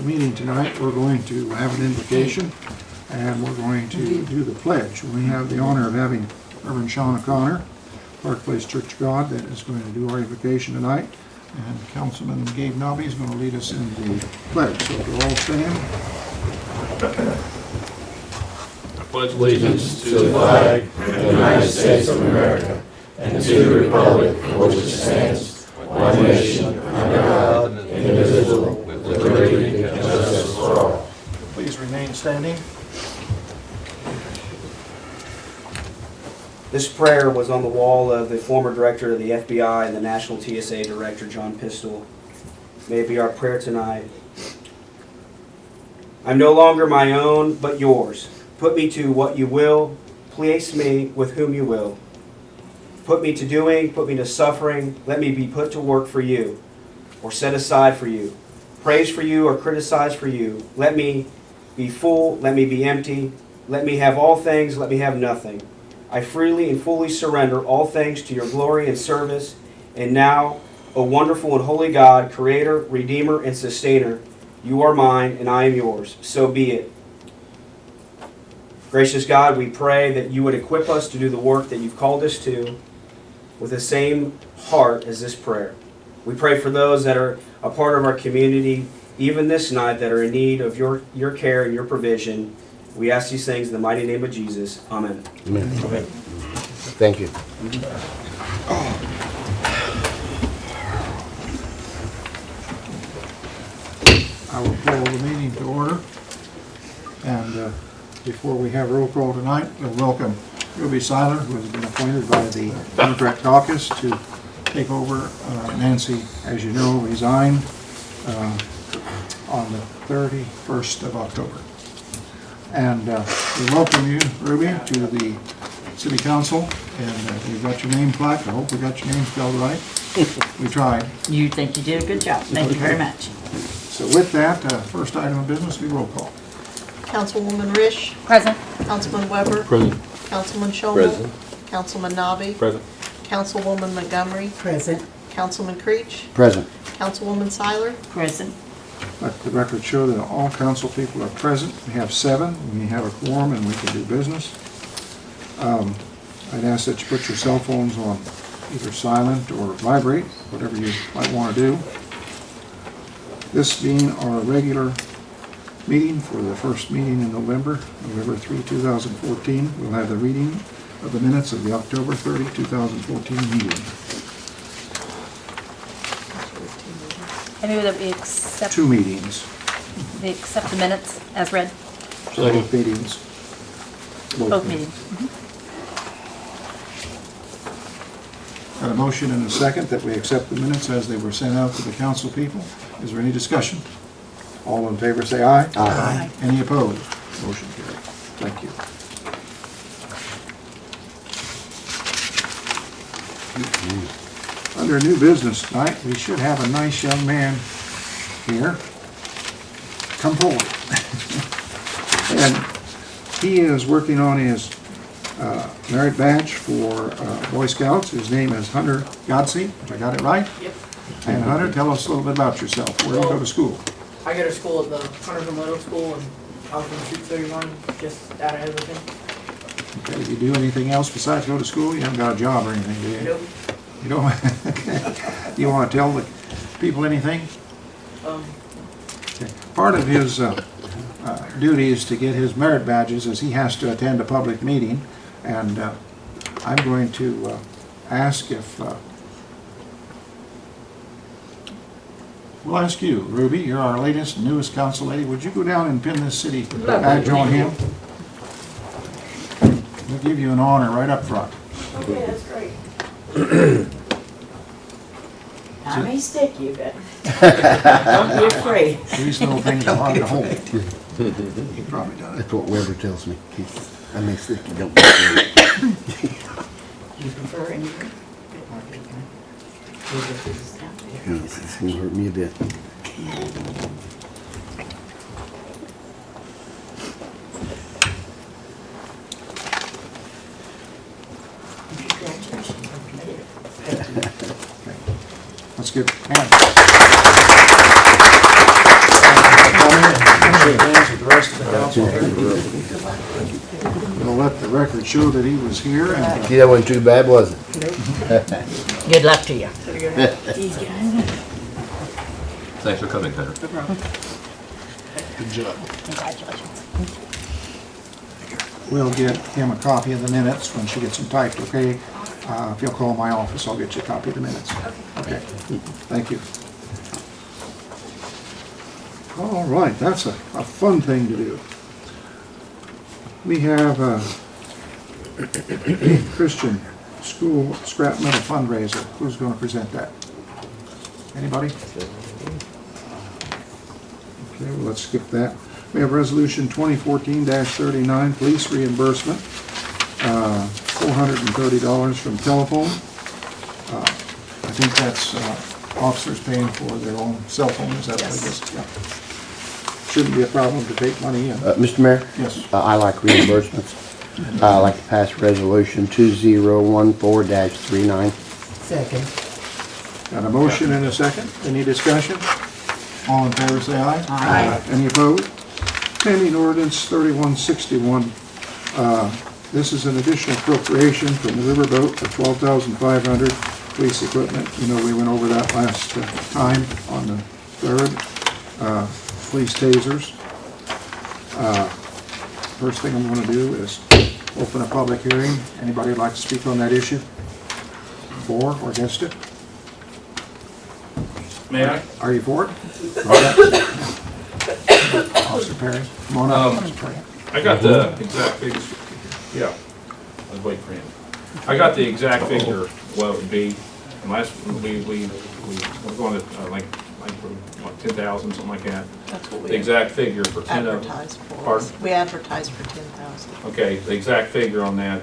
the meeting tonight, we're going to have an invocation, and we're going to do the pledge. We have the honor of having Reverend Sean O'Connor, Park Place Church of God, that is going to do our invocation tonight. And Councilman Gabe Nobby is going to lead us in the pledge. So if we'll all stand. I pledge allegiance to the flag of the United States of America and to the republic for which it stands, one nation, under God, indivisible, with liberty and justice for all. Please remain standing. This prayer was on the wall of the former director of the FBI and the National TSA Director, John Pistol. May it be our prayer tonight. I'm no longer my own, but yours. Put me to what you will. Place me with whom you will. Put me to doing, put me to suffering. Let me be put to work for you, or set aside for you. Praise for you or criticize for you. Let me be full, let me be empty. Let me have all things, let me have nothing. I freely and fully surrender all things to your glory and service. And now, O wonderful and holy God, Creator, Redeemer, and Sustainer, you are mine and I am yours. So be it. Gracious God, we pray that you would equip us to do the work that you've called us to with the same heart as this prayer. We pray for those that are a part of our community, even this night, that are in need of your care and your provision. We ask these things in the mighty name of Jesus. Amen. Amen. Thank you. I will call the meeting to order. And before we have roll call tonight, we'll welcome Ruby Seiler, who has been appointed by the Democrat caucus to take over. Nancy, as you know, resigned on the 31st of October. And we welcome you, Ruby, to the City Council. And you've got your name plaque. I hope we got your name spelled right. We tried. You think you did a good job. Thank you very much. So with that, first item of business, we roll call. Councilwoman Risch. Present. Councilman Weber. Present. Councilman Schomel. Present. Councilman Nobby. Present. Councilwoman Montgomery. Present. Councilman Creech. Present. Councilwoman Seiler. Present. Let the record show that all council people are present. We have 7. We have a quorum and we can do business. I'd ask that you put your cell phones on either silent or vibrate, whatever you might want to do. This being our regular meeting for the first meeting in November 3, 2014, we'll have the reading of the minutes of the October 30, 2014 meeting. I move that we accept 2 meetings, the minutes as read, both meetings. both meetings. Got a motion and a second that we accept the minutes as they were sent out to the council people. Is there any discussion? All in favor say aye. Aye. Any opposed? Motion carried. Thank you. Under new business tonight, we should have a nice young man here. Come forward. And he is working on his merit badge for Boy Scouts. His name is Hunter Godsey, if I got it right. Yep. And Hunter, tell us a little bit about yourself. Where do you go to school? I go to school at the Huntersville Middle School and I'm from Shoot 31, just out of everything. Okay, do you do anything else besides go to school? You haven't got a job or anything, do you? Nope. You don't? Okay. You want to tell the people anything? Okay. Part of his duty is to get his merit badges, as he has to attend a public meeting. And I'm going to ask if... we'll ask you, Ruby, you're our latest and newest council lady. Would you go down and pin this city badge on him? We'll give you an honor right up front. Okay, that's great. I may stick you, but don't be afraid. These little things are hard to hold. He probably done it. That's what Weber tells me. I may think you don't. Do You prefer any? It's gonna hurt me a bit. Let's get hands. Council. We'll let the record show that he was here and See, that wasn't too bad, was it? Good luck to you. Thanks for coming, Hunter. Good job. Congratulations. we'll get him a copy of the minutes when she gets them typed, okay? If you'll call my office, I'll get you a copy of the minutes. Okay, thank you. All right, that's a fun thing to do. We have a Christian school scrap metal fundraiser. Who's going to present that? Anybody? Okay, well, let's skip that. We have resolution 2014-39, police reimbursement, $430 from telephone. I think that's officers paying for their own cell phone, is that what it is? Yeah. Shouldn't be a problem to take money in. Mr. Mayor? Yes. I like reimbursements. I like to pass resolution 2014-39. Second. Got a motion and a second. Any discussion? All in favor, say aye. Aye. Any opposed? Pending ordinance 3161. This is an additional appropriation from the riverboat for $12,500 police equipment. You know, we went over that last time on the 3rd. Police tasers. First thing I'm going to do is open a public hearing. Anybody would like to speak on that issue? For or against it? May I? Are you for it? Officer Perry, come on up. Officer Perry. I got the exact figure. Yeah, I was waiting for him. I got the exact figure, what it would be. And last, we're going to, like, what, 10,000, something like that. That's what The we exact figure for 10 of them. advertised for. Pardon? We advertised for 10,000. Okay, the exact figure on that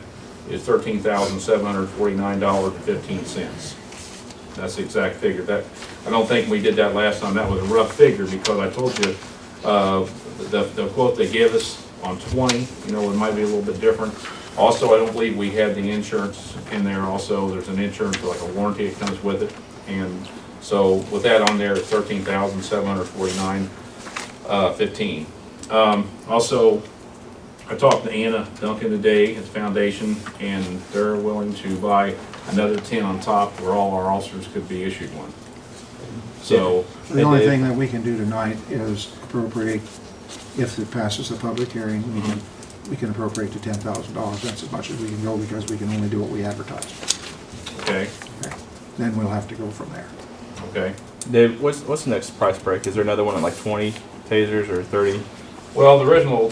is $13,749.15. That's the exact figure. That, I don't think we did that last time. That was a rough figure because I told you, the quote they gave us on 20, you know, it might be a little bit different. Also, I don't believe we had the insurance in there also. There's an insurance, like a warranty that comes with it. And so with that on there, it's $13,749.15. Also, I talked to Anna Duncan today at the foundation, and they're willing to buy another 10 on top where all our officers could be issued one. So. The only thing that we can do tonight is appropriate, if it passes the public hearing, we can appropriate to $10,000. That's as much as we can go because we can only do what we advertise. Okay, Okay. Then we'll have to go from there. okay. Dave, what's the next price break? Is there another one at like 20 tasers or 30? Well, the original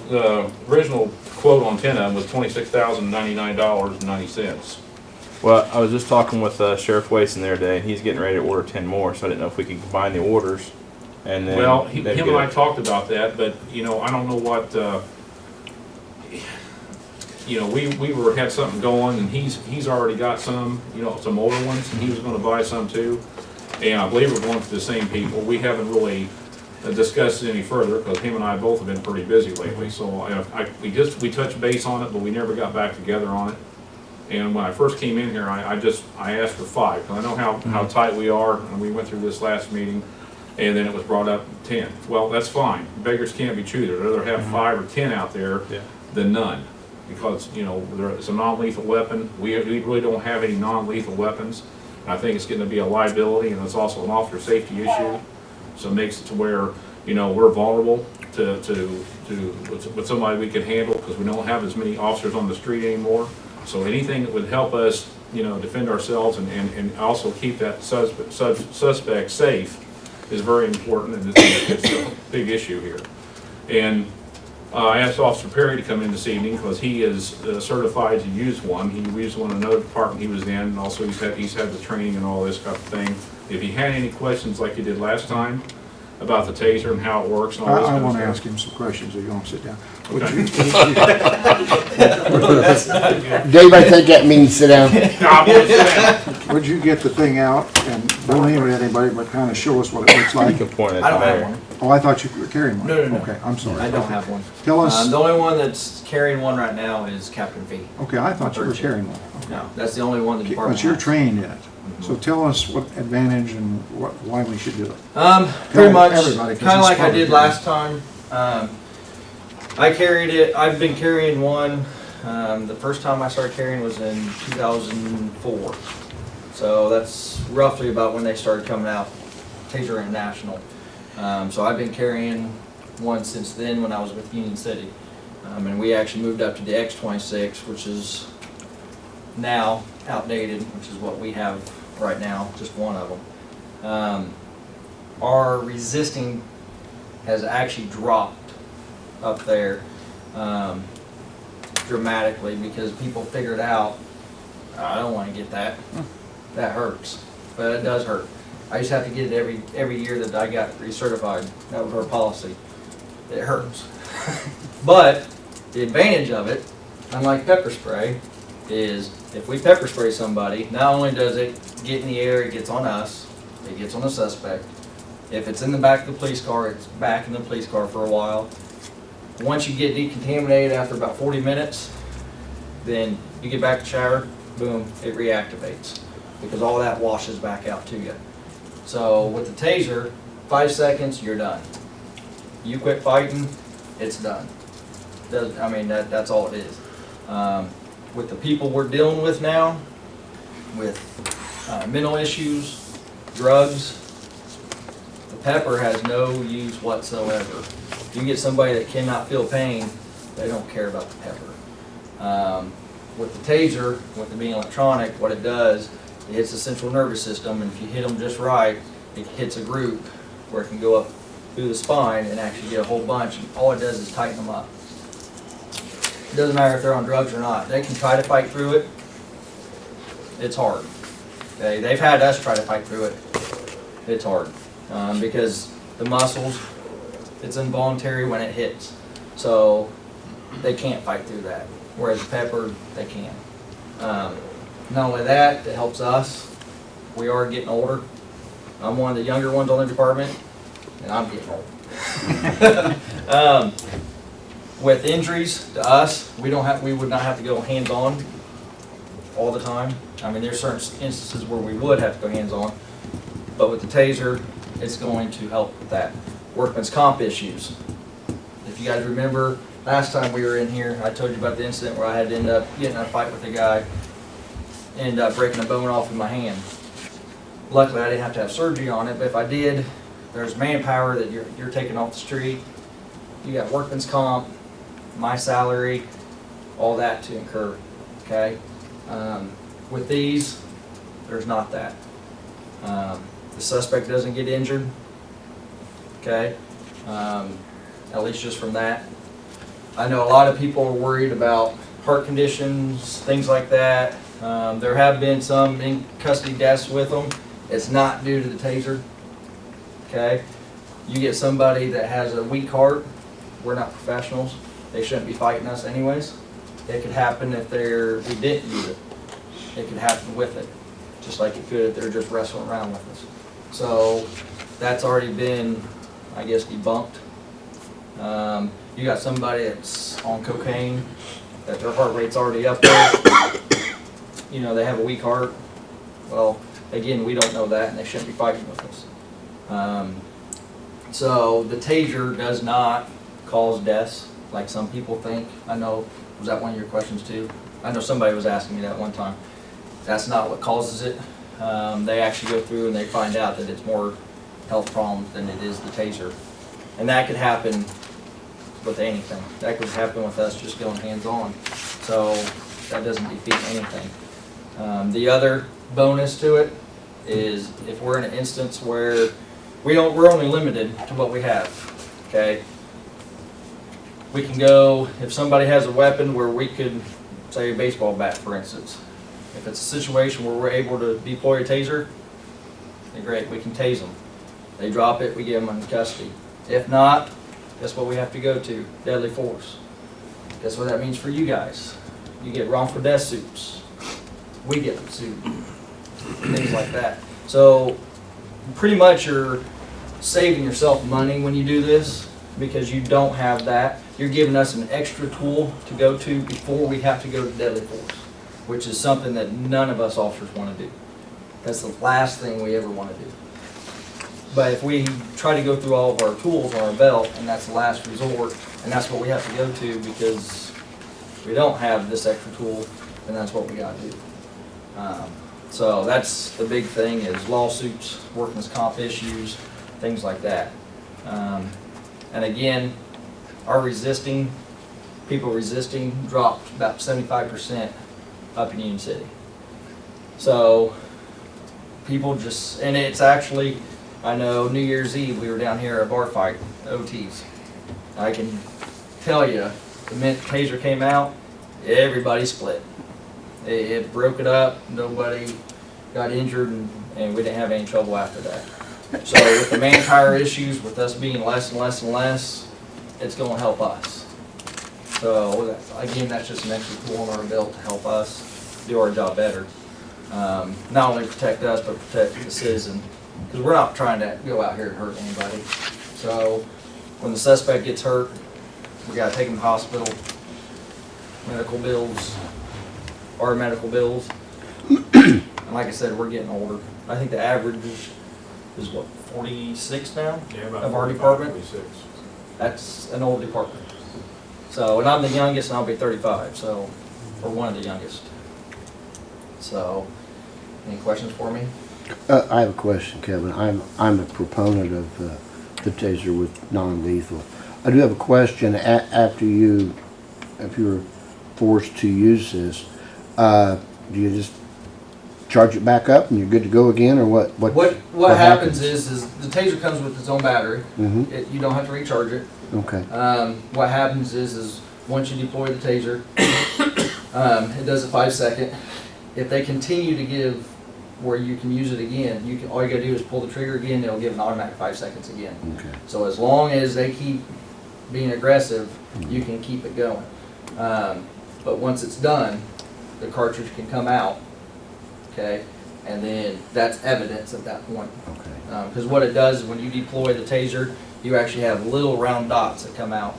quote on 10 of them was $26,099.90. Well, I was just talking with Sheriff Wason the other day, and he's getting ready to order 10 more, so I didn't know if we could combine the orders. And then Well, maybe him get and I it. talked about that, but, you know, I don't know what, you know, we had something going, and he's already got some, you know, some older ones, and he was gonna buy some too. And I believe we're going to the same people. We haven't really discussed it any further, because him and I both have been pretty busy lately, so we touched base on it, but we never got back together on it. And when I first came in here, I asked for 5, because I know how tight we are, and we went through this last meeting, and then it was brought up 10. Well, that's fine. Beggars can't be choosers. I'd rather have 5 or 10 out there than none, because, you know, it's a non-lethal weapon. We really don't have any non-lethal weapons. I think it's going to be a liability, and it's also an officer safety issue. So it makes it to where, you know, we're vulnerable with somebody we can handle, because we don't have as many officers on the street anymore. So anything that would help us, you know, defend ourselves and also keep that suspect safe is very important, and it's a big issue here. And I asked Officer Perry to come in this evening because he is certified to use one. He used one in another department he was in, and also he's had the training and all this kind of thing. If he had any questions like he did last time about the taser and how it works and all this I kind of want to stuff. ask him some questions, if you want to sit down. Dave, I think that means sit down. Would you get the thing out and don't aim it at anybody, but kind of show us what it looks You like? can point it I don't there. have one. Oh, I thought you were carrying one. No, no, no. Okay, I'm sorry. I don't have one. Tell us, The only one that's carrying one right now is Captain V. okay, I thought you were carrying one. No, that's the only one the department But you're has. trained in it. So tell us what advantage and why we should do it. Pretty Tell much, everybody, 'cause kind of it's like I public did hearing. last time. I carried it, I've been carrying one, the first time I started carrying was in 2004. So that's roughly about when they started coming out, Taser International. So I've been carrying one since then when I was with Union City. And we actually moved up to the X26, which is now outdated, which is what we have right now, just one of them. Our resisting has actually dropped up there dramatically because people figured out, I don't want to get that. That hurts, but it does hurt. I used to have to get it every year that I got recertified. That was our policy. It hurts. But the advantage of it, unlike pepper spray, is if we pepper spray somebody, not only does it get in the air, it gets on us, it gets on the suspect. If it's in the back of the police car, it's back in the police car for a while. Once you get decontaminated after about 40 minutes, then you get back to shower, boom, it reactivates. Because all that washes back out to you. So with the taser, 5 seconds, you're done. You quit fighting, it's done. I mean, that's all it is. With the people we're dealing with now, with mental issues, drugs, the pepper has no use whatsoever. If you get somebody that cannot feel pain, they don't care about the pepper. With the taser, with it being electronic, what it does, it hits the central nervous system, and if you hit them just right, it hits a group where it can go up through the spine and actually get a whole bunch, and all it does is tighten them up. It doesn't matter if they're on drugs or not. They can try to fight through it. It's hard. Okay? They've had us try to fight through it. It's hard because the muscles, it's involuntary when it hits. So they can't fight through that. Whereas pepper, they can. Not only that, it helps us. We are getting older. I'm one of the younger ones on the department, and I'm getting old. With injuries to us, we would not have to go hands-on all the time. I mean, there's certain instances where we would have to go hands-on, but with the taser, it's going to help with that. Workman's comp issues. If you guys remember, last time we were in here, I told you about the incident where I had to end up getting in a fight with a guy, end up breaking a bone off in my hand. Luckily, I didn't have to have surgery on it, but if I did, there's manpower that you're taking off the street. You got workman's comp, my salary, all that to incur, okay? With these, there's not that. The suspect doesn't get injured, okay? At least just from that. I know a lot of people are worried about heart conditions, things like that. There have been some in custody deaths with them. It's not due to the taser, okay? You get somebody that has a weak heart, we're not professionals. They shouldn't be fighting us anyways. It could happen if we didn't use it. It could happen with it, just like it could if they're just wrestling around with us. So that's already been, I guess, debunked. You got somebody that's on cocaine, that their heart rate's already up there. You know, they have a weak heart. Well, again, we don't know that, and they shouldn't be fighting with us. So the taser does not cause deaths like some people think. I know, was that one of your questions too? I know somebody was asking me that one time. That's not what causes it. They actually go through and they find out that it's more health problems than it is the taser. And that could happen with anything. That could happen with us just going hands-on. So that doesn't defeat anything. The other bonus to it is if we're in an instance where we're only limited to what we have, okay? We can go, if somebody has a weapon where we could, say a baseball bat for instance, if it's a situation where we're able to deploy a taser, then great, we can tase them. They drop it, we get them in custody. If not, guess what we have to go to? Deadly force. Guess what that means for you guys? You get wrongful death suits. We get them sued. Things like that. So pretty much you're saving yourself money when you do this because you don't have that. You're giving us an extra tool to go to before we have to go to deadly force, which is something that none of us officers want to do. That's the last thing we ever want to do. But if we try to go through all of our tools on our belt, and that's the last resort, and that's what we have to go to because we don't have this extra tool, then that's what we gotta do. So that's the big thing is lawsuits, workman's comp issues, things like that. And again, our people resisting dropped about 75% up in Union City. So people just, and it's actually, I know New Year's Eve, we were down here at a bar fight, OTs. I can tell you, the minute Taser came out, everybody split. It broke it up, nobody got injured, and we didn't have any trouble after that. So with the manpower issues, with us being less and less and less, it's gonna help us. So again, that's just an extra tool on our belt to help us do our job better. Not only protect us, but protect the citizen, because we're not trying to go out here and hurt anybody. So when the suspect gets hurt, we gotta take him to the hospital, medical bills, our medical bills. And like I said, we're getting older. I think the average is what, 46 now? Yeah, about Of our 45, department? 46. That's an old department. So, and I'm the youngest, and I'll be 35, so, or one of the youngest. So, any questions for me? I have a question, Kevin. I'm a proponent of the Taser with non-lethal. I do have a question. After if you're forced to use this, do you just charge it back up and you're good to go again, or what? What happens is the Taser comes with its own battery. Mm-hmm. You don't have to recharge it. Okay. What happens is once you deploy the Taser, it does a 5-second. If they continue to give where you can use it again, all you gotta do is pull the trigger again, it'll give an automatic 5 seconds again. Okay. So as long as they keep being aggressive, you can keep it going. But once it's done, the cartridge can come out, okay? And then that's evidence at that point. Okay. Because what it does is when you deploy the Taser, you actually have little round dots that come out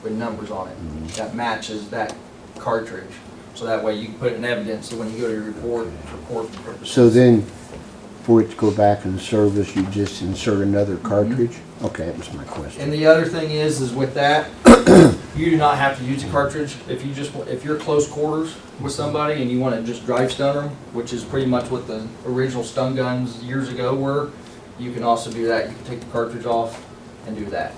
with numbers on it that matches that cartridge. So that way you can put it in evidence, so when you go to your report purposes. So then, for it to go back in service, you just insert another cartridge? Okay, that was my question. And the other thing is with that, you do not have to use a cartridge. If you're close quarters with somebody and you want to just drive stun them, which is pretty much what the original stun guns years ago were, you can also do that. You can take the cartridge off and do that.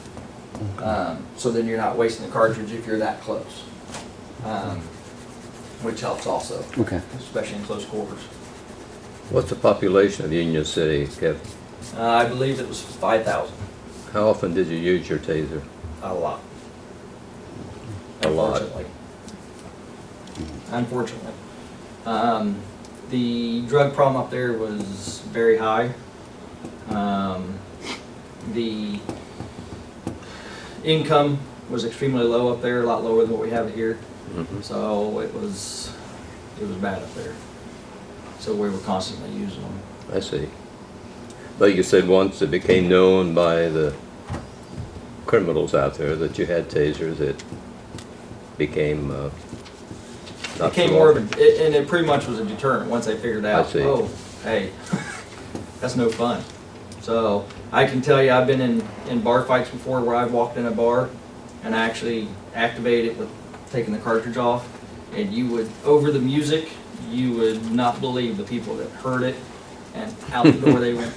So then you're not wasting the cartridge if you're that close, which helps also, Okay. especially in close quarters. What's the population of Union City, Kevin? I believe it was 5,000. How often did you use your Taser? A lot. A lot. Unfortunately. The drug problem up there was very high. The income was extremely low up there, a lot lower than what we have here. So it was bad up there. So we were constantly using them. I see. But you said once it became known by the criminals out there that you had tasers, it became not It became so more of often. and it pretty much was a deterrent once they figured out, I see. oh, hey, that's no fun. So I can tell you I've been in bar fights before where I've walked in a bar and actually activated it with taking the cartridge off, and you would, over the music, you would not believe the people that heard it and out the door they went.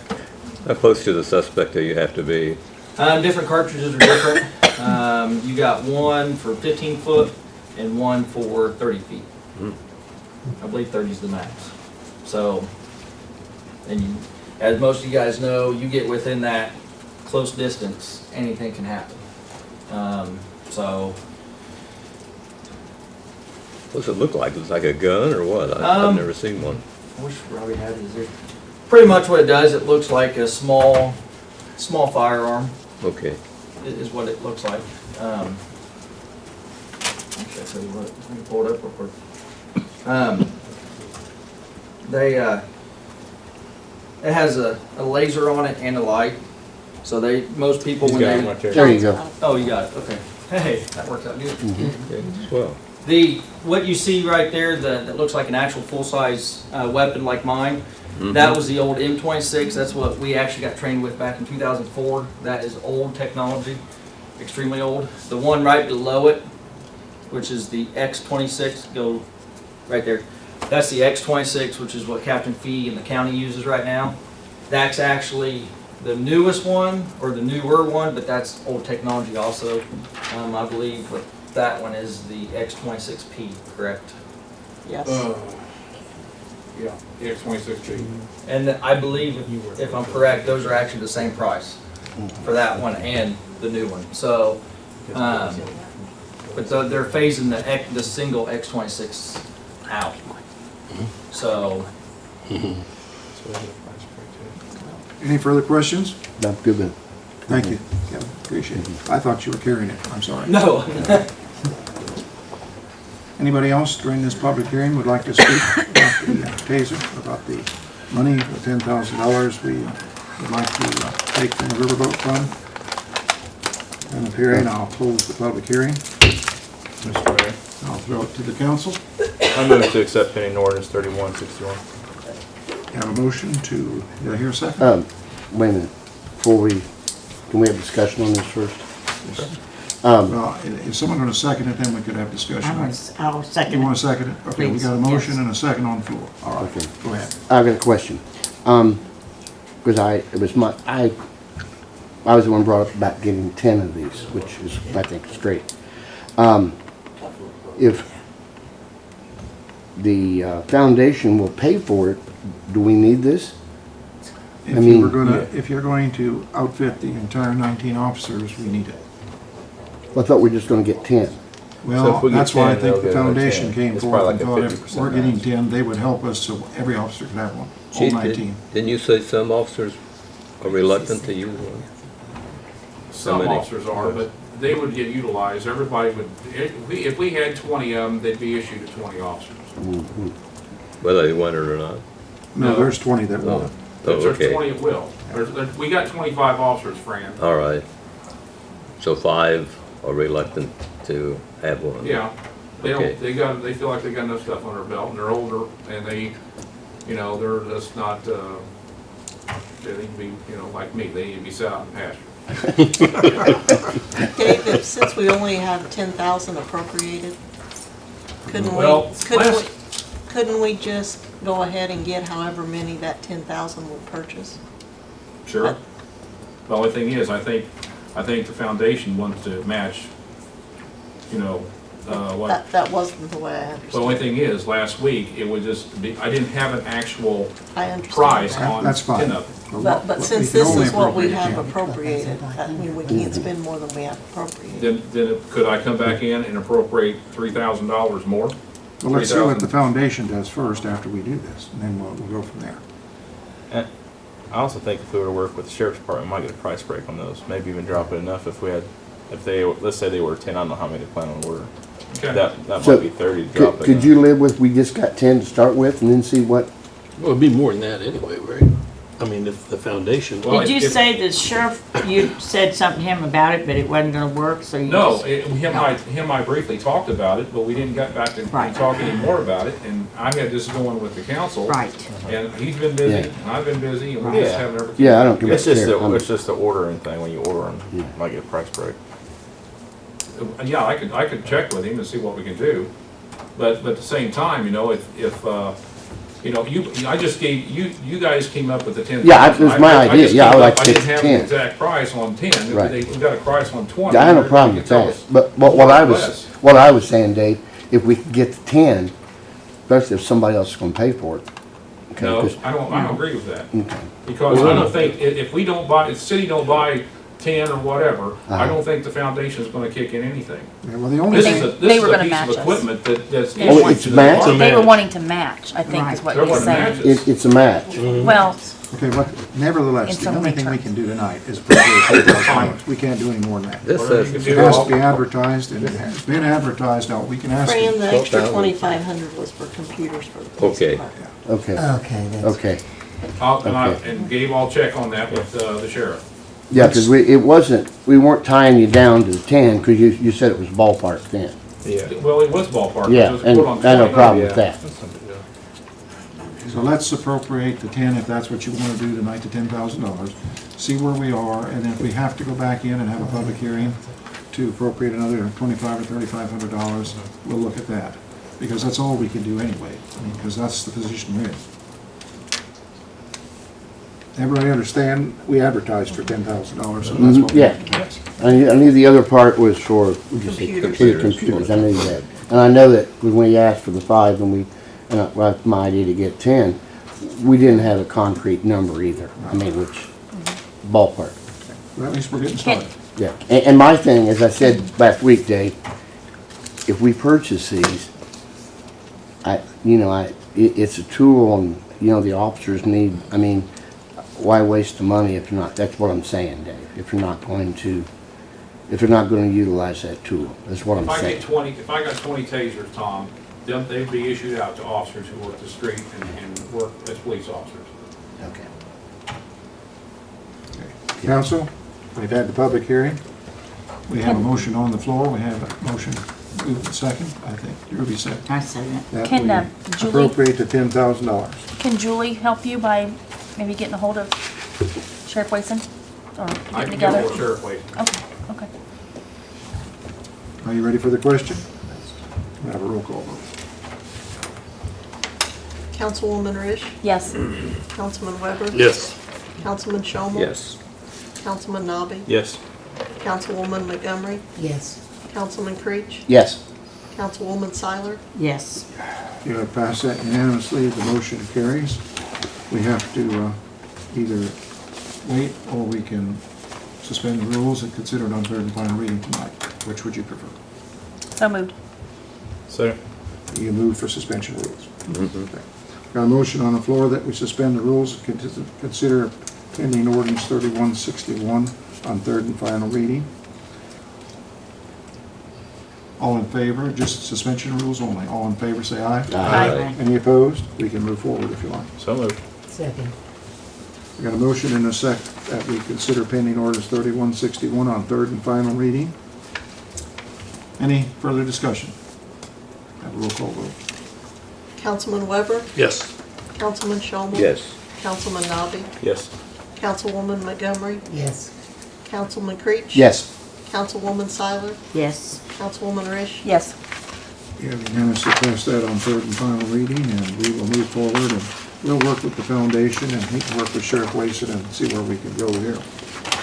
How close to the suspect do you have to be? Different cartridges are different. You got one for 15 foot and one for 30 feet. I believe 30 is the max. So, and you, as most of you guys know, you get within that close distance, anything can happen. So, What's it look like? It's like a gun or what? I've never seen one. I wish Robbie had his there. Pretty much what it does, it looks like a small firearm. Okay. Is what it looks like. Actually, I'll tell you what, let me pull it up real quick. It has a laser on it and a light. So most people when they, There you go. oh, you got it, okay. Hey, that worked out good. Okay. Well, What you see right there, that looks like an actual full-size weapon like mine, That was the old M26. That's what we actually got trained with back in 2004. That is old technology, extremely old. The one right below it, which is the X26, go right there. That's the X26, which is what Captain Fee and the county uses right now. That's actually the newest one, or the newer one, but that's old technology also. I believe what that one is the X26P, correct? Yes. Yeah, the X26P. And I believe, if I'm correct, those are actually the same price for that one and the new one. So, but they're phasing the single X26 out. So, Any further questions? No, good one. Thank you, Kevin, appreciate it. I thought you were carrying it, I'm sorry. no. Anybody else during this public hearing would like to speak about the taser, about the money, the $10,000 we would like to take from the riverboat fund? And the hearing, I'll close the public hearing. Mr. Mayor. I'll throw it to the council. I move to accept pending ordinance 3161. Have a motion to, did I hear a second? Wait a minute, before can we have discussion on this first? Well, if someone going to second it, then we could have discussion. I'll You second want it. to second it? Okay, we Please, got a motion yes. and a second on the floor. All right, Okay. go ahead. I've got a question. Because I was the one brought up about getting 10 of these, which is, I think, is great. If the foundation will pay for it, do we need this? If you were going to, if you're going to outfit the entire 19 officers, we need it. I thought we were just gonna get 10. So Well, if we get that's why I 10, think they'll the get another foundation 10. came It's forth probably and like a thought if 50% we're getting match. 10, they would help us so every officer could have one, all Chief, 19. didn't you say some officers are reluctant to use one? Some Somebody- officers are, but they would get utilized, everybody would, if we had 20 of them, they'd be issued to 20 officers. Whether they want it or not? No, No. there's 20 that want it. Oh, There's okay, 20 at will. We got 25 officers, Fran. all right. So 5 are reluctant to have one? Yeah, they Okay. don't, they feel like they got enough stuff on their belt, and they're older, and they, they're just not, they need to be, like me, they need to be set out in pasture. Dave, since we only have 10,000 appropriated, Well, couldn't we just go ahead and get however many that 10,000 would purchase? Sure. The only thing is, I think the foundation wants to match, what, That wasn't the way I the understood. only thing is, last week, it would just be, I didn't have an actual I understand price that. on That's fine. 10 of them. But we since can this only is what we appropriate have 10. appropriated, I mean, we can't spend more than we have appropriated. Then could I come back in and appropriate $3,000 more? Well, let's see what the 3,000. foundation does first after we do this, and then we'll go from there. I also think if we were to work with the sheriff's department, we might get a price break on those. Maybe even drop it enough if they, let's say they were 10, I don't know how many they plan on ordering. Okay. That So, might be 30 to drop it. Could you live with, we just got 10 to start with and then see what? Well, it'd be more than that anyway, right? I mean, if the foundation. Well, Did you if- say the sheriff, you said something to him about it, but it wasn't gonna work, so you No, just? him and I briefly talked about it, but we didn't get back to Right. talk anymore about it, and I had this going with the council. Right. And he's been busy, Yeah. and I've been busy, and we just Yeah. haven't ever. Yeah, I don't give a It's just care. it's just the ordering thing. When you order them, Yeah. you might get a price break. Yeah, I could check with him and see what we can do, but at the same time, I just gave, you guys came up with the 10,000. Yeah, it was my I idea. just Yeah, I came would like up- to I get didn't have 10. the exact price on 10, Right. we got a price on 20. I have no problem with You can that, tell us but what more I or was, less. what I was saying, Dave, if we could get the 10, especially if somebody else is gonna pay for it. Okay, No, 'cause- I don't agree with that. Okay. Because Well, I don't think, if we don't buy, if the city don't buy 10 or whatever, I Uh-huh. don't think the foundation's gonna kick in anything. Yeah, well, the only This thing, is a, They this is were a gonna piece match of us. equipment that's They Oh, want it's issued to the match? department. They were match. wanting to match, I think is what They're he's wanting to saying. match us. It's a match. Well, okay, but nevertheless, In the so only many thing we terms. can do tonight is appropriate $10,000. We can't do any more than that. This Whatever says, you can It do, has I'll- to be advertised, and it has been advertised out. We can ask Fran, them. the extra 12,000. 2,500 was for computers for the police Okay. department. Okay, Okay, that's. okay. And Gabe, I'll check on that with the sheriff. Yeah, because we weren't tying you down to the 10, because you said it was ballpark 10. Yeah. Well, it was ballpark. Yeah, It was and put on I have no 20. problem with Yeah. that. So let's appropriate the 10, if that's what you want to do tonight, the $10,000. See where we are, and if we have to go back in and have a public hearing to appropriate another $2,500 or $3,500, we'll look at that. Because that's all we can do anyway, I mean, because that's the position we're in. Everybody understand, we advertised for $10,000, so that's what we... Yeah. I knew the other part was for, what'd you say? Computers. Computers, I knew that. And I know that when we asked for the 5 and well, it's my idea to get 10, we didn't have a concrete number either. I mean, which, ballpark. Well, at least we're getting started. Yeah, and my thing, as I said last week, Dave, if we purchase these, it's a tool and, the officers need, I mean, why waste the money if you're not, that's what I'm saying, Dave, if you're not going to utilize that tool, that's what I'm If I saying. get 20, if I got 20 tasers, Tom, they'd be issued out to officers who work the street and work as police officers. Okay. Council, we've had the public hearing. We have a motion on the floor. We have a motion moved second, I think. Ruby said. I second. That Can, we Julie- appropriate the $10,000. Can Julie help you by maybe getting a hold of Sheriff Wason? Or I getting can together? get with Sheriff Wason. Okay. Are you ready for the question? We have a roll call vote. Councilwoman Rish, Yes. Councilman Weber, Yes. Councilman Shomel. Yes. Councilman Nobby, Yes. Councilwoman Montgomery, Yes. Councilman Creech, Yes. Councilwoman Seiler, Yes. You have passed that unanimously. The motion carries. We have to either wait or we can suspend the rules and consider it on third and final reading tonight. Which would you prefer? So moved. So, You move for suspension of rules. Okay. Got a motion on the floor that we suspend the rules and consider pending ordinance 3161 on third and final reading. All in favor, just suspension of rules only. All in favor, say aye. Aye. Any opposed? We can move forward if you like. so moved. Second. We got a motion and a second that we consider pending orders 3161 on third and final reading. Any further discussion? Have a roll call vote. Councilman Weber, Yes. Councilman Shomel. Yes. Councilman Nobby, Yes. Councilwoman Montgomery, Yes. Councilman Creech. Yes. Councilwoman Seiler, Yes. Councilwoman Rish. Yes. You have unanimously passed that on third and final reading, and we will move forward, and we'll work with the foundation, and he can work with Sheriff Wason and see where we can go here.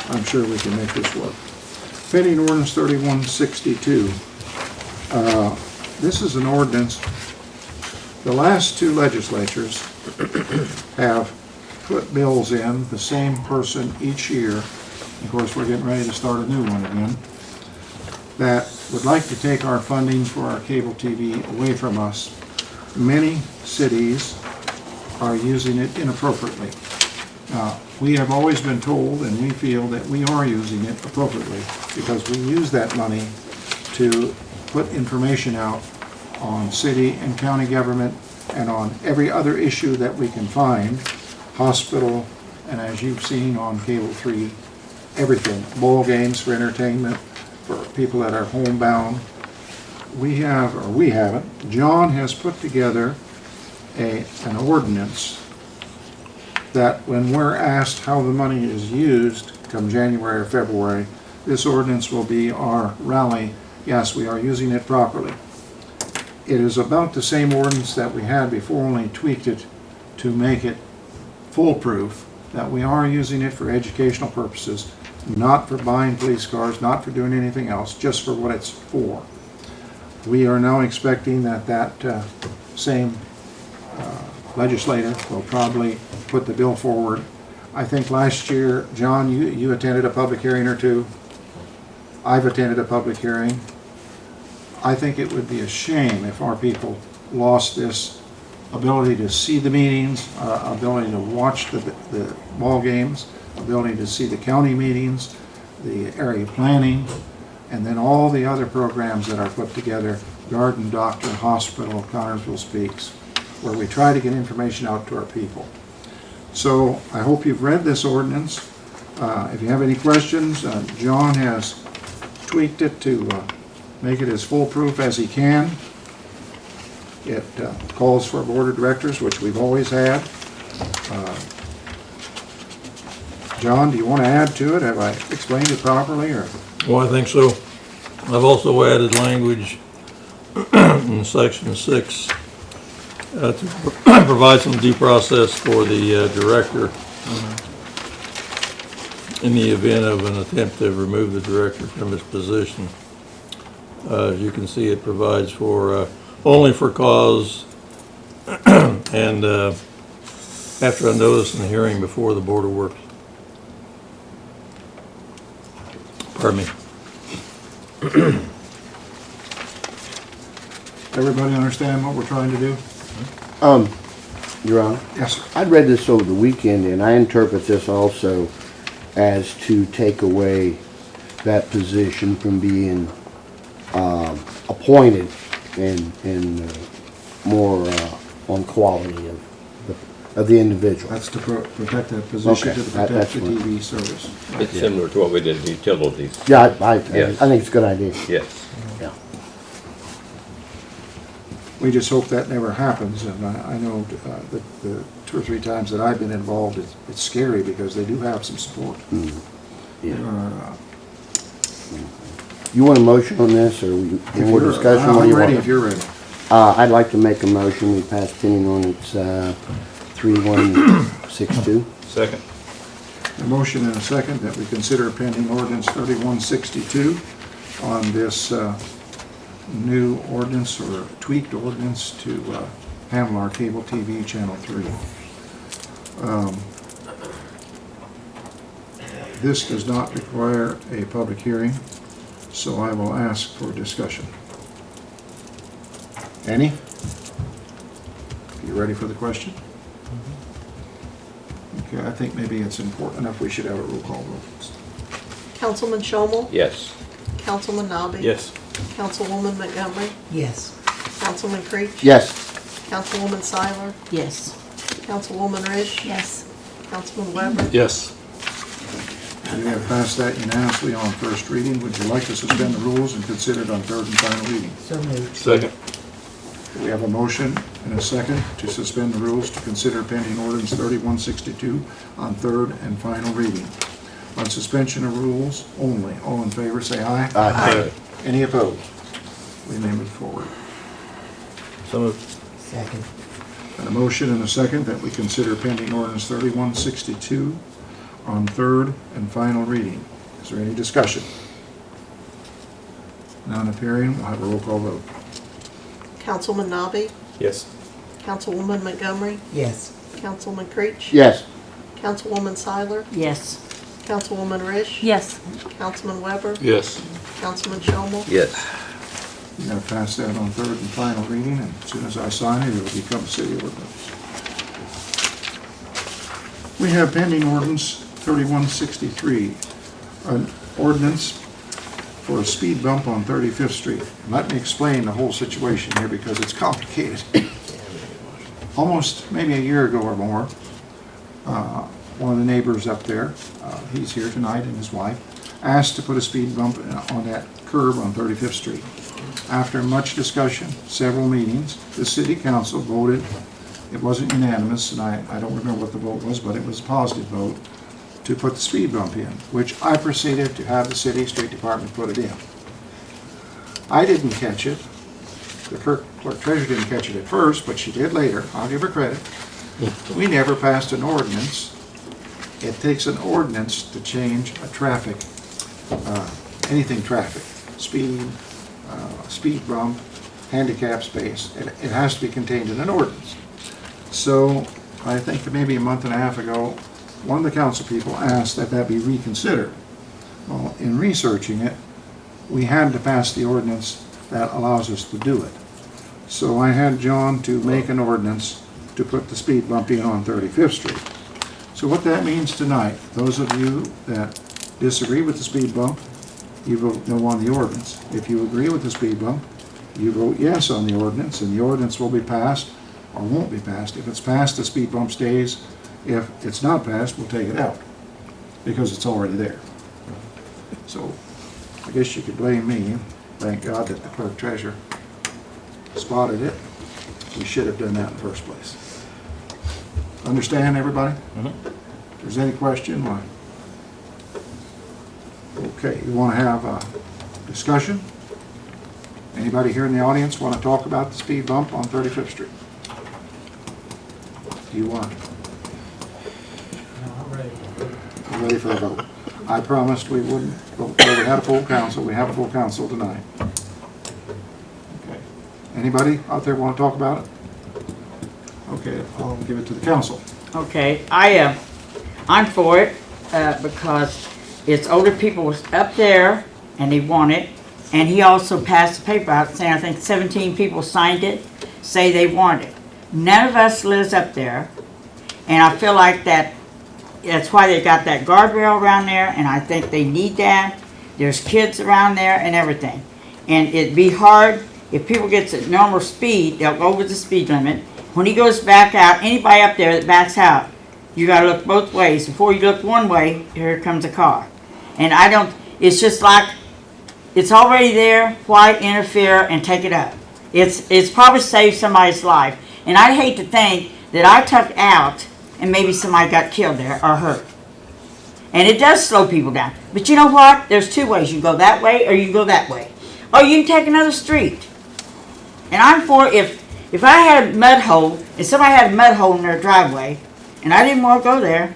I'm sure we can make this work. Pending ordinance 3162. This is an ordinance, the last two legislatures have put bills in, the same person each year. Of course, we're getting ready to start a new one again, that would like to take our funding for our cable TV away from us. Many cities are using it inappropriately. We have always been told, and we feel that we are using it appropriately, because we use that money to put information out on city and county government and on every other issue that we can find, hospital, and as you've seen on Cable 3, everything, ball games for entertainment, for people that are homebound. We haven't, John has put together an ordinance that when we're asked how the money is used come January or February, this ordinance will be our rally. Yes, we are using it properly. It is about the same ordinance that we had before, only tweaked it to make it foolproof, that we are using it for educational purposes, not for buying police cars, not for doing anything else, just for what it's for. We are now expecting that same legislator will probably put the bill forward. I think last year, John, you attended a public hearing or two. I've attended a public hearing. I think it would be a shame if our people lost this ability to see the meetings, ability to watch the ball games, ability to see the county meetings, the area planning, and then all the other programs that are put together, Garden Doctor, Hospital, Connersville Speaks, where we try to get information out to our people. So I hope you've read this ordinance. If you have any questions, John has tweaked it to make it as foolproof as he can. It calls for a board of directors, which we've always had. John, do you want to add to it? Have I explained it properly, or? Well, I think so. I've also added language in section 6 to provide some due process for the director in the event of an attempt to remove the director from his position. As you can see, it provides for only for cause and after a notice and hearing before the Board of Works. Pardon me. Everybody understand what we're trying to do? Your Honor, Yes, sir. I read this over the weekend, and I interpret this also as to take away that position from being appointed and more on quality of the individual. That's to protect that position, Okay, to protect that's the fine. TV service. It's similar to what we did in utilities. Yeah, I Yes. think it's a good idea. Yes. Yeah. We just hope that never happens, and I know the 2 or 3 times that I've been involved, it's scary because they do have some support. Yeah. Uh, You want a motion on this, or any more discussion? What do I'm you ready want? if you're ready. I'd like to make a motion, we pass pending ordinance 3162. Second. A motion and a second that we consider pending ordinance 3162 on this new ordinance or tweaked ordinance to handle our cable TV channel 3. This does not require a public hearing, so I will ask for discussion. Any? You ready for the question? Okay, I think maybe it's important enough we should have a roll call vote. Councilman Shomel? Yes. Councilman Nobby? Yes. Councilwoman Montgomery? Yes. Councilman Creech? Yes. Councilwoman Seiler? Yes. Councilwoman Rish? Yes. Councilman Weber? Yes. We have passed that unanimously on first reading. Would you like to suspend the rules and consider it on third and final reading? So moved. Second. We have a motion and a second to suspend the rules to consider pending ordinance 3162 on third and final reading. On suspension of rules only, all in favor say aye. Aye. Any opposed? We may move forward. So moved. Second. And a motion and a second that we consider pending ordinance 3162 on third and final reading. Is there any discussion? None appearing, we'll have a roll call vote. Councilman Nobby? Yes. Councilwoman Montgomery? Yes. Councilman Creech? Yes. Councilwoman Seiler? Yes. Councilwoman Rish? Yes. Councilman Weber? Yes. Councilman Shomel? Yes. We have passed that on third and final reading, and as soon as I sign it, it will become city ordinance. We have pending ordinance 3163, an ordinance for a speed bump on 35th Street. Let me explain the whole situation here because it's complicated. Almost maybe a year ago or more, one of the neighbors up there, he's here tonight and his wife, asked to put a speed bump on that curb on 35th Street. After much discussion, several meetings, the city council voted, it wasn't unanimous, and I don't remember what the vote was, but it was a positive vote, to put the speed bump in, which I proceeded to have the city street department put it in. I didn't catch it. The clerk treasurer didn't catch it at first, but she did later. I'll give her credit. We never passed an ordinance. It takes an ordinance to change a traffic, anything traffic, speed, speed bump, handicap space. It has to be contained in an ordinance. So I think that maybe a month and a half ago, one of the council people asked that that be reconsidered. Well, in researching it, we had to pass the ordinance that allows us to do it. So I had John to make an ordinance to put the speed bump in on 35th Street. So what that means tonight, those of you that disagree with the speed bump, you vote no on the ordinance. If you agree with the speed bump, you vote yes on the ordinance, and the ordinance will be passed or won't be passed. If it's passed, the speed bump stays. If it's not passed, we'll take it out because it's already there. So I guess you could blame me. Thank God that the clerk treasurer spotted it. We should have done that in the first place. Understand, everybody? If there's any question, why? Okay, you want to have a discussion? Anybody here in the audience want to talk about the speed bump on 35th Street? Do you want? We're ready for a vote. I promised we wouldn't vote till we had a full council. We have a full council tonight. Okay. Anybody out there want to talk about it? Okay, I'll give it to the council. Okay, I'm for it, because it's older people was up there and they want it. And he also passed the paper out saying, I think 17 people signed it, say they want it. None of us lives up there. And I feel like that's why they got that guardrail around there, and I think they need that. There's kids around there and everything. And it'd be hard if people gets at normal speed, they'll go over the speed limit. When he goes back out, anybody up there that backs out, you gotta look both ways. Before you look one way, here comes a car. And it's just like, it's already there, why interfere and take it up? It's probably saved somebody's life. And I'd hate to think that I took out and maybe somebody got killed there or hurt. And it does slow people down. But you know what? There's two ways. You go that way or you go that way. Or you can take another street. And I'm for if I had a mud hole and somebody had a mud hole in their driveway and I didn't want to go there,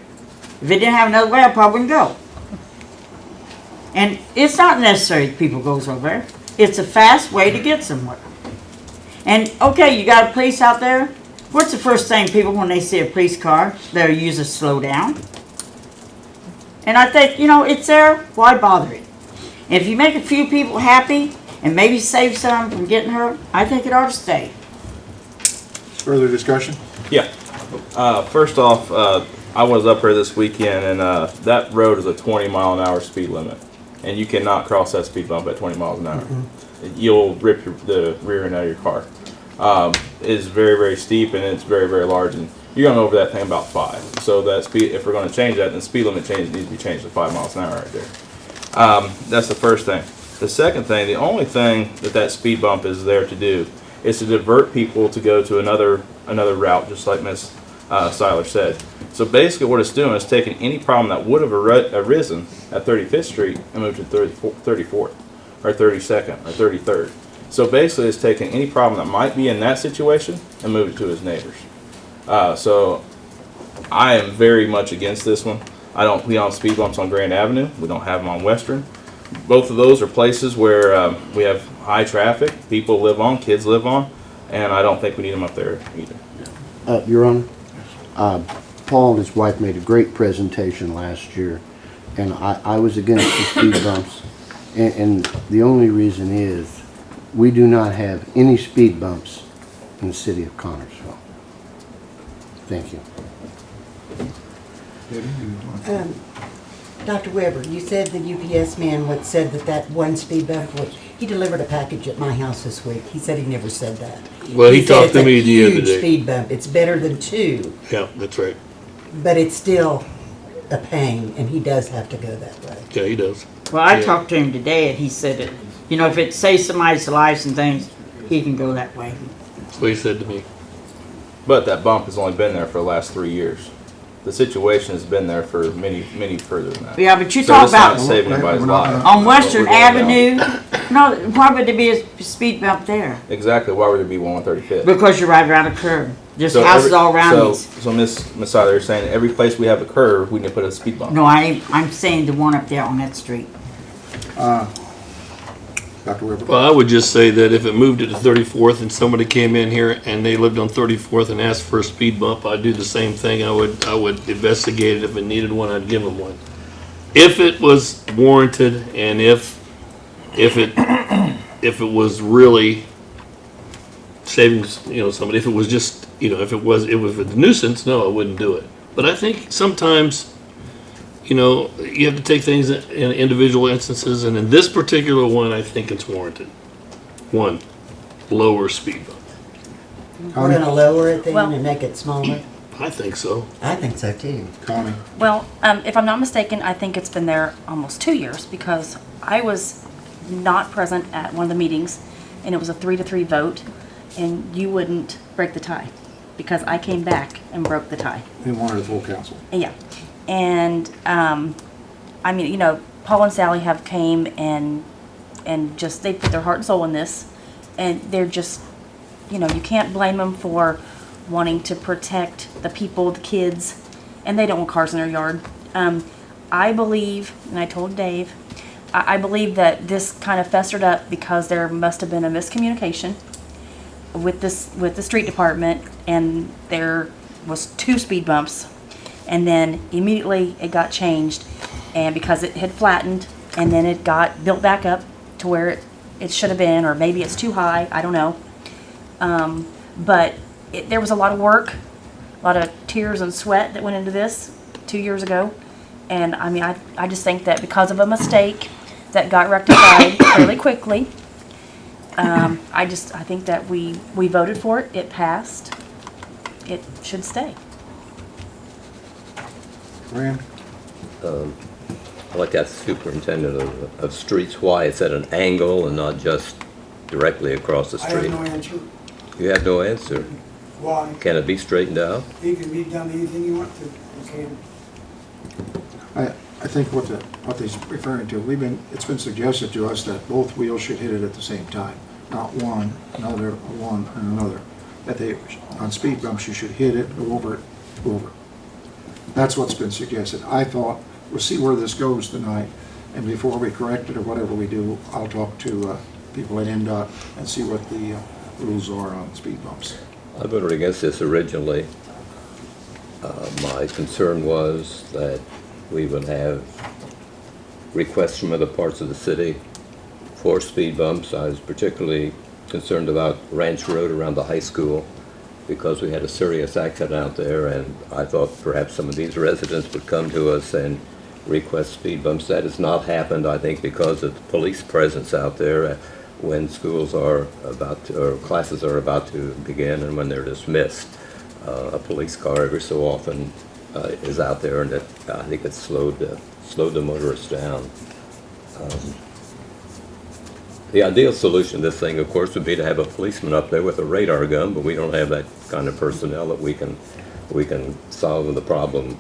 if it didn't have another way, I probably wouldn't go. And it's not necessary that people goes over there. It's a fast way to get somewhere. And okay, you got a police out there. What's the first thing people, when they see a police car, they'll use a slow down? And I think, it's there, why bother it? And if you make a few people happy and maybe save some from getting hurt, I think it ought to stay. Further discussion? Yeah. First off, I was up here this weekend, and that road is a 20-mile-an-hour speed limit, and you cannot cross that speed bump at 20 miles an hour. You'll rip the rear end out of your car. It's very, very steep, and it's very, very large, and you're going over that thing about 5. So that speed, if we're going to change that, then speed limit change needs to be changed to 5 miles an hour right there. That's the first thing. The second thing, the only thing that speed bump is there to do is to divert people to go to another route, just like Ms. Seiler said. So basically what it's doing is taking any problem that would have arisen at 35th Street and moved to 34th or 32nd or 33rd. So basically it's taking any problem that might be in that situation and moved it to his neighbors. So I am very much against this one. We don't have speed bumps on Grand Avenue. We don't have them on Western. Both of those are places where we have high traffic, people live on, kids live on, and I don't think we need them up there either. Your Honor, Paul and his wife made a great presentation last year, and I was against the speed bumps, and the only reason is we do not have any speed bumps in the city of Connersville. Thank you. Dr. Weber, you said the UPS man said that one speed bump, he delivered a package at my house this week. He said he never said that. Well, he talked said to me it's a the other huge day. speed bump. It's better than 2, Yeah, that's right. but it's still a pain, and he does have to go that way. Yeah, he does. Well, I Yeah. talked to him today and he said that, if it saves somebody's lives and things, he can go that way. That's what he said to me. But that bump has only been there for the last 3 years. The situation has been there for many further than that. Yeah, but you So talk it's not about saving anybody's life. on Western What we're doing now. Avenue, no, why would there be a speed bump there? Exactly. Why would there be one on 35th? Because you're right around a curve. There's So houses all around these. So Miss Seiler, you're saying every place we have a curve, we need to put a speed bump. No, I'm saying the one up there on that street. Dr. Weber? Well, I would just say that if it moved it to 34th and somebody came in here and they lived on 34th and asked for a speed bump, I'd do the same thing. I would investigate it. If it needed one, I'd give them one. If it was warranted and if it was really saving, somebody, if it was just, if it was a nuisance, no, I wouldn't do it. But I think sometimes, you have to take things in individual instances, and in this particular one, I think it's warranted. One, lower speed bump. We're going to lower it then Well- and make it smaller? I think so. I think so too. Connie? Well, if I'm not mistaken, I think it's been there almost 2 years because I was not present at one of the meetings and it was a 3-3 vote. and you wouldn't break the tie because I came back and broke the tie. We wanted a full council. Yeah. And, I mean, you know, Paul and Sally have came and just, they put their heart and soul in this. And they're just, you know, you can't blame them for wanting to protect the people, the kids, and they don't want cars in their yard. I believe, and I told Dave, I believe that this kind of festered up because there must have been a miscommunication with the street department, and there was 2 speed bumps, and then immediately it got changed, and because it had flattened, and then it got built back up to where it should have been, or maybe it's too high, I don't know. But there was a lot of work, a lot of tears and sweat that went into this 2 years ago. And I mean, I just think that because of a mistake that got rectified fairly quickly, I think that we voted for it, it passed, it should stay. Fran? I like that superintendent of streets, why it's at an angle and not just directly across the I have street. no answer. You have no answer. Why? Can it be straightened out? He can be done anything you want to. You can. I think what he's referring to, it's been suggested to us that both wheels should hit it at the same time, not one, another, one, and another. That on speed bumps, you should hit it, go over it, go over it. That's what's been suggested. I thought, we'll see where this goes tonight, and before we correct it or whatever we do, I'll talk to people at NDOT and see what the rules are on speed bumps. I voted against this originally. My concern was that we would have requests from other parts of the city for speed bumps. I was particularly concerned about Ranch Road around the high school because we had a serious accident out there, and I thought perhaps some of these residents would come to us and request speed bumps. That has not happened, I think, because of the police presence out there when schools are about to, or classes are about to begin and when they're dismissed. A police car every so often is out there, and I think it's slowed the motorists down. The ideal solution to this thing, of course, would be to have a policeman up there with a radar gun, but we don't have that kind of personnel that we can solve the problem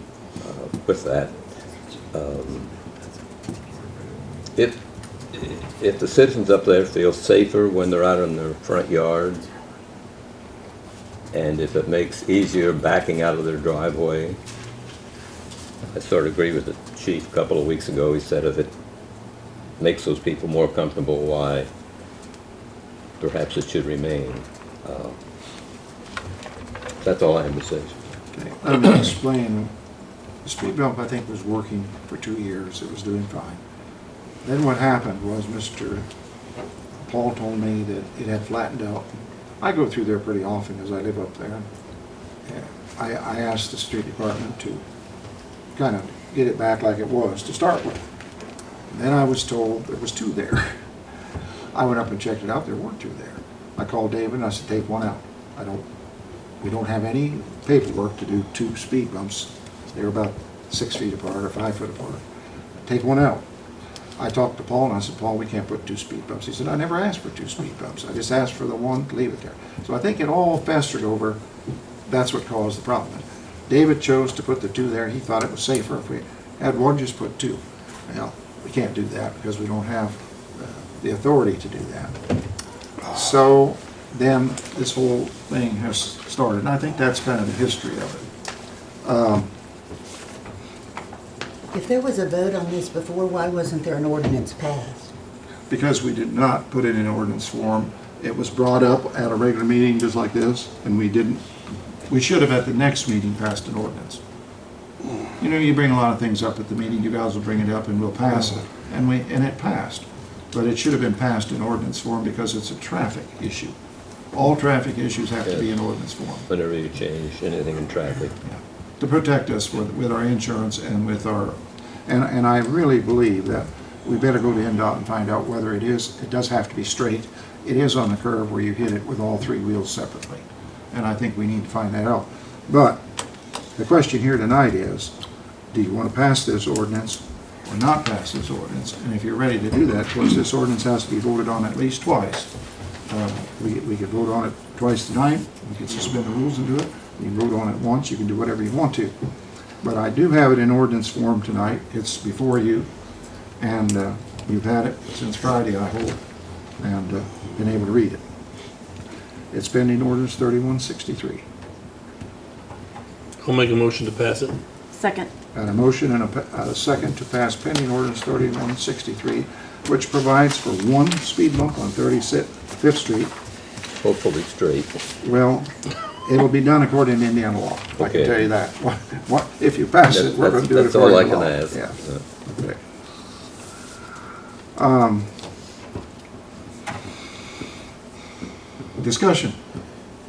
with that. If the citizens up there feel safer when they're out in their front yard, and if it makes easier backing out of their driveway, I sort of agree with the chief a couple of weeks ago. He said if it makes those people more comfortable, why perhaps it should remain. That's all I have to say. Okay, let me explain. The speed bump, I think, was working for 2 years. It was doing fine. Then what happened was Mr. Paul told me that it had flattened out. I go through there pretty often because I live up there. And I asked the street department to kind of get it back like it was to start with. And then I was told there was 2 there. I went up and checked it out. There weren't 2 there. I called David and I said, take one out. We don't have any paperwork to do 2 speed bumps. They're about 6 feet apart or 5 foot apart. Take one out. I talked to Paul and I said, Paul, we can't put 2 speed bumps. He said, I never asked for 2 speed bumps. I just asked for the one to leave it there. So I think it all festered over. That's what caused the problem. David chose to put the 2 there. He thought it was safer if we had one, just put 2. Well, we can't do that because we don't have the authority to do that. So then this whole thing has started, and I think that's kind of the history of it. If there was a vote on this before, why wasn't there an ordinance passed? Because we did not put it in ordinance form. It was brought up at a regular meeting just like this, and we didn't. We should have at the next meeting passed an ordinance. You know, you bring a lot of things up at the meeting, you guys will bring it up and we'll pass it. And it passed. But it should have been passed in ordinance form because it's a traffic issue. All traffic issues have to be in ordinance form. Whenever you change anything in traffic. Yeah. To protect us with our insurance and with our, and I really believe that we better go to NDOT and find out whether it does have to be straight. It is on the curve where you hit it with all 3 wheels separately. And I think we need to find that out. But the question here tonight is, do you want to pass this ordinance or not pass this ordinance? And if you're ready to do that, of course, this ordinance has to be voted on at least twice. We could vote on it twice tonight, we could suspend the rules and do it. You can vote on it once, you can do whatever you want to. But I do have it in ordinance form tonight, it's before you, and you've had it since Friday, I hope, and been able to read it. It's pending ordinance 3163. I'll make a motion to pass it. Second. Got a motion and a second to pass pending ordinance 3163, which provides for one speed bump on 35th Street. Hopefully straight. Well, it'll be done according to Indiana law. I Okay. can tell you that. What, if you pass it, we're gonna do it That's all I according to can law. ask. Yeah. Okay. Discussion.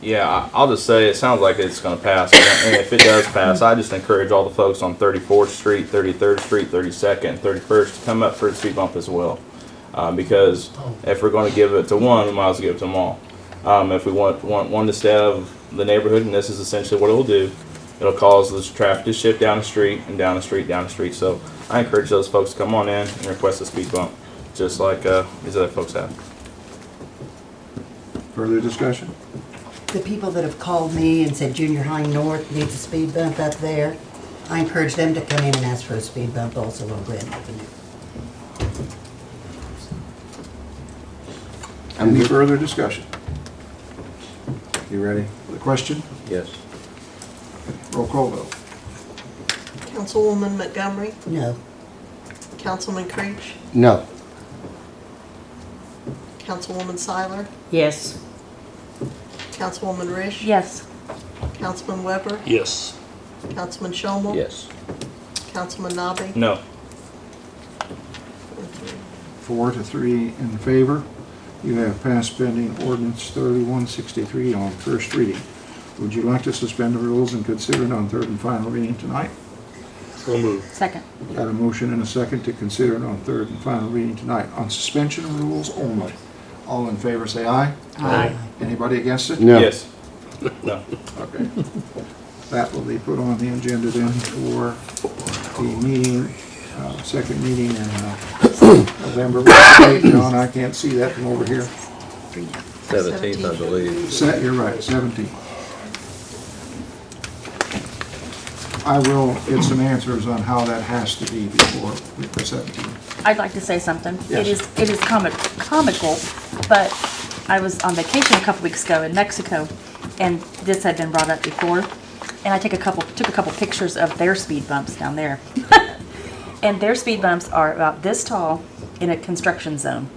Yeah, I'll just say, it sounds like it's gonna pass, and if it does pass, I just encourage all the folks on 34th Street, 33rd Street, 32nd, and 31st to come up for the speed bump as well. Because if we're gonna give it to one, we might as well give it to them all. If we want one to stay out of the neighborhood, and this is essentially what it'll do, it'll cause this traffic to shift down the street, and down the street, down the street. So I encourage those folks to come on in and request a speed bump, just like these other folks have. Further discussion? The people that have called me and said Junior High North needs a speed bump up there, I encourage them to come in and ask for a speed bump also on Grand Avenue. Any further discussion? You ready for the question? Yes. Roll call vote. Councilwoman Montgomery, No. Councilman Creech, No. Councilwoman Seiler, Yes. Councilwoman Rish. Yes. Councilman Weber, Yes. Councilman Shomel. Yes. Councilman Nabi. No. 4 to 3 in favor. You have passed pending ordinance 3163 on first reading. Would you like to suspend the rules and consider it on third and final reading tonight? So moved. Second. Got a motion and a second to consider it on third and final reading tonight on suspension of rules only. All in favor say aye. Aye. Anybody against it? No. Yes. No. Okay. That will be put on the agenda then for the meeting, second meeting in November. What's the date, John? I can't see that from over here. 17th, I believe. You're right, 17. I will get some answers on how that has to be before the 17th. I'd like to say something. Yes. It is comical, but I was on vacation a couple weeks ago in Mexico, and this had been brought up before. And I took a couple pictures of their speed bumps down there. And their speed bumps are about this tall in a construction zone,